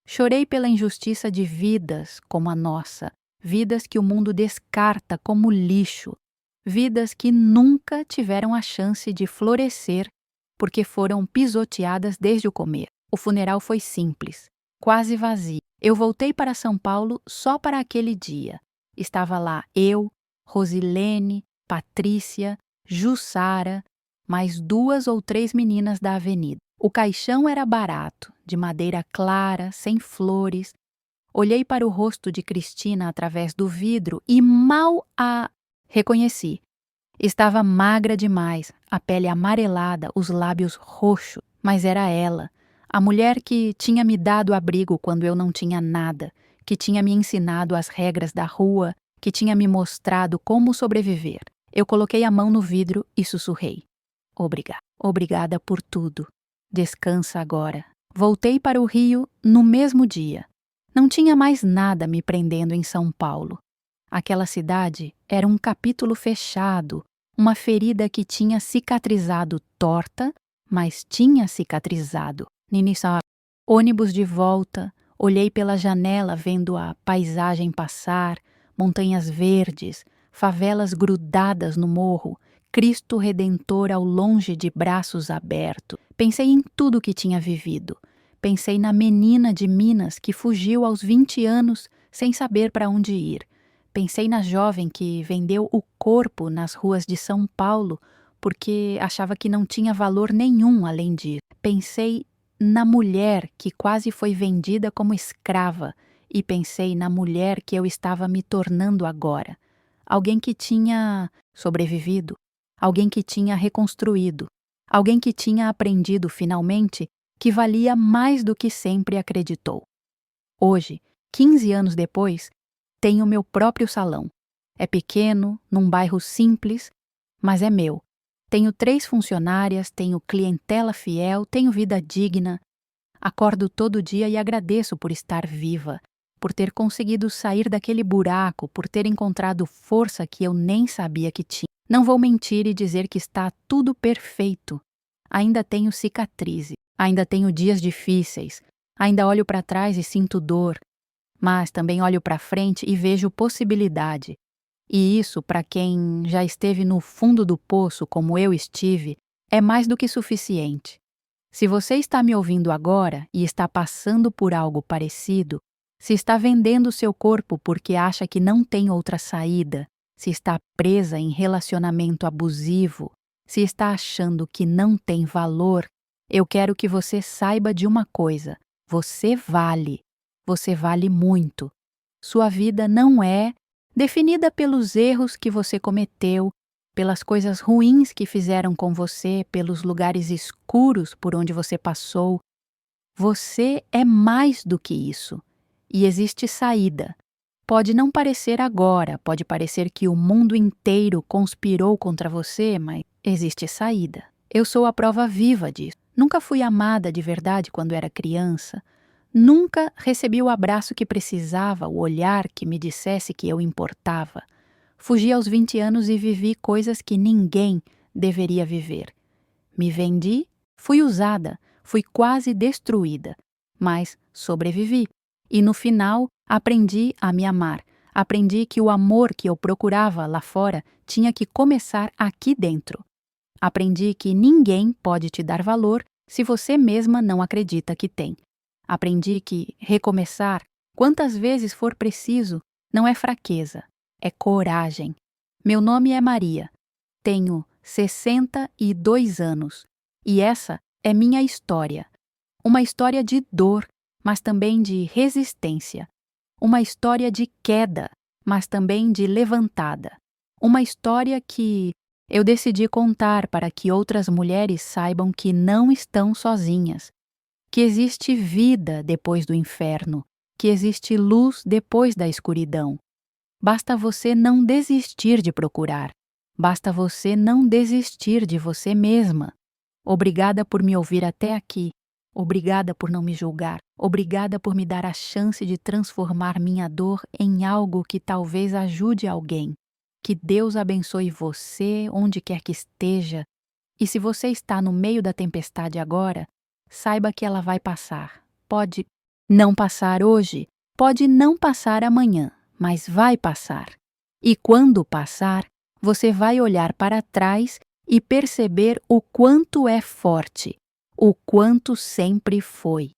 Chorei pela injustiça de vidas como a nossa, vidas que o mundo descarta como lixo, vidas que nunca tiveram a chance de florescer porque foram pisoteadas desde o começo. O funeral foi simples, quase vazio. Eu voltei para São Paulo só para aquele dia. Estava lá eu, Rosilene, Patrícia, Jussara, mais 2 ou 3 meninas da avenida. O caixão era barato, de madeira clara, sem flores. Olhei para o rosto de Cristina através do vidro e mal a reconheci. Estava magra demais, a pele amarelada, os lábios roxos, mas era ela, a mulher que tinha me dado abrigo quando eu não tinha nada, que tinha me ensinado as regras da rua, que tinha me mostrado como sobreviver. Eu coloquei a mão no vidro e sussurrei. Obrigada por tudo. Descansa agora. Voltei para o Rio no mesmo dia. Não tinha mais nada me prendendo em São Paulo. Aquela cidade era um capítulo fechado, uma ferida que tinha cicatrizado torta, mas tinha cicatrizado. Ninissá, ônibus de volta, olhei pela janela vendo a paisagem passar, montanhas verdes, favelas grudadas no morro, Cristo Redentor ao longe de braços abertos. Pensei em tudo que tinha vivido. Pensei na menina de Minas que fugiu aos 20 anos sem saber para onde ir. Pensei na jovem que vendeu o corpo nas ruas de São Paulo porque achava que não tinha valor nenhum além disso. Pensei na mulher que quase foi vendida como escrava e pensei na mulher que eu estava me tornando agora. Alguém que tinha sobrevivido, alguém que tinha reconstruído, alguém que tinha aprendido finalmente que valia mais do que sempre acreditou. Hoje, 15 anos depois, tenho meu próprio salão. É pequeno, num bairro simples, mas é meu. Tenho 3 funcionárias, tenho clientela fiel, tenho vida digna. Acordo todo dia e agradeço por estar viva, por ter conseguido sair daquele buraco, por ter encontrado força que eu nem sabia que tinha. Não vou mentir e dizer que está tudo perfeito. Ainda tenho cicatrizes, ainda tenho dias difíceis, ainda olho para trás e sinto dor, mas também olho para frente e vejo possibilidade. E isso, para quem já esteve no fundo do poço como eu estive, é mais do que suficiente. Se você está me ouvindo agora e está passando por algo parecido, se está vendendo seu corpo porque acha que não tem outra saída, se está presa em relacionamento abusivo, se está achando que não tem valor, eu quero que você saiba de uma coisa: você vale. Você vale muito. Sua vida não é definida pelos erros que você cometeu, pelas coisas ruins que fizeram com você, pelos lugares escuros por onde você passou. Você é mais do que isso. E existe saída. Pode não parecer agora, pode parecer que o mundo inteiro conspirou contra você, mas existe saída. Eu sou a prova viva disso. Nunca fui amada de verdade quando era criança. Nunca recebi o abraço que precisava, o olhar que me dissesse que eu importava. Fugi aos 20 anos e vivi coisas que ninguém deveria viver. Me vendi, fui usada, fui quase destruída, mas sobrevivi. E no final, aprendi a me amar. Aprendi que o amor que eu procurava lá fora tinha que começar aqui dentro. Aprendi que ninguém pode te dar valor se você mesma não acredita que tem. Aprendi que recomeçar, quantas vezes for preciso, não é fraqueza, é coragem. Meu nome é Maria. Tenho 62 anos e essa é minha história. Uma história de dor, mas também de resistência. Uma história de queda, mas também de levantada. Uma história que eu decidi contar para que outras mulheres saibam que não estão sozinhas. Que existe vida depois do inferno, que existe luz depois da escuridão. Basta você não desistir de procurar. Basta você não desistir de você mesma. Obrigada por me ouvir até aqui. Obrigada por não me julgar. Obrigada por me dar a chance de transformar minha dor em algo que talvez ajude alguém. Que Deus abençoe você onde quer que esteja. E se você está no meio da tempestade agora, saiba que ela vai passar. Pode não passar hoje, pode não passar amanhã, mas vai passar. E quando passar, você vai olhar para trás e perceber o quanto é forte, o quanto sempre foi.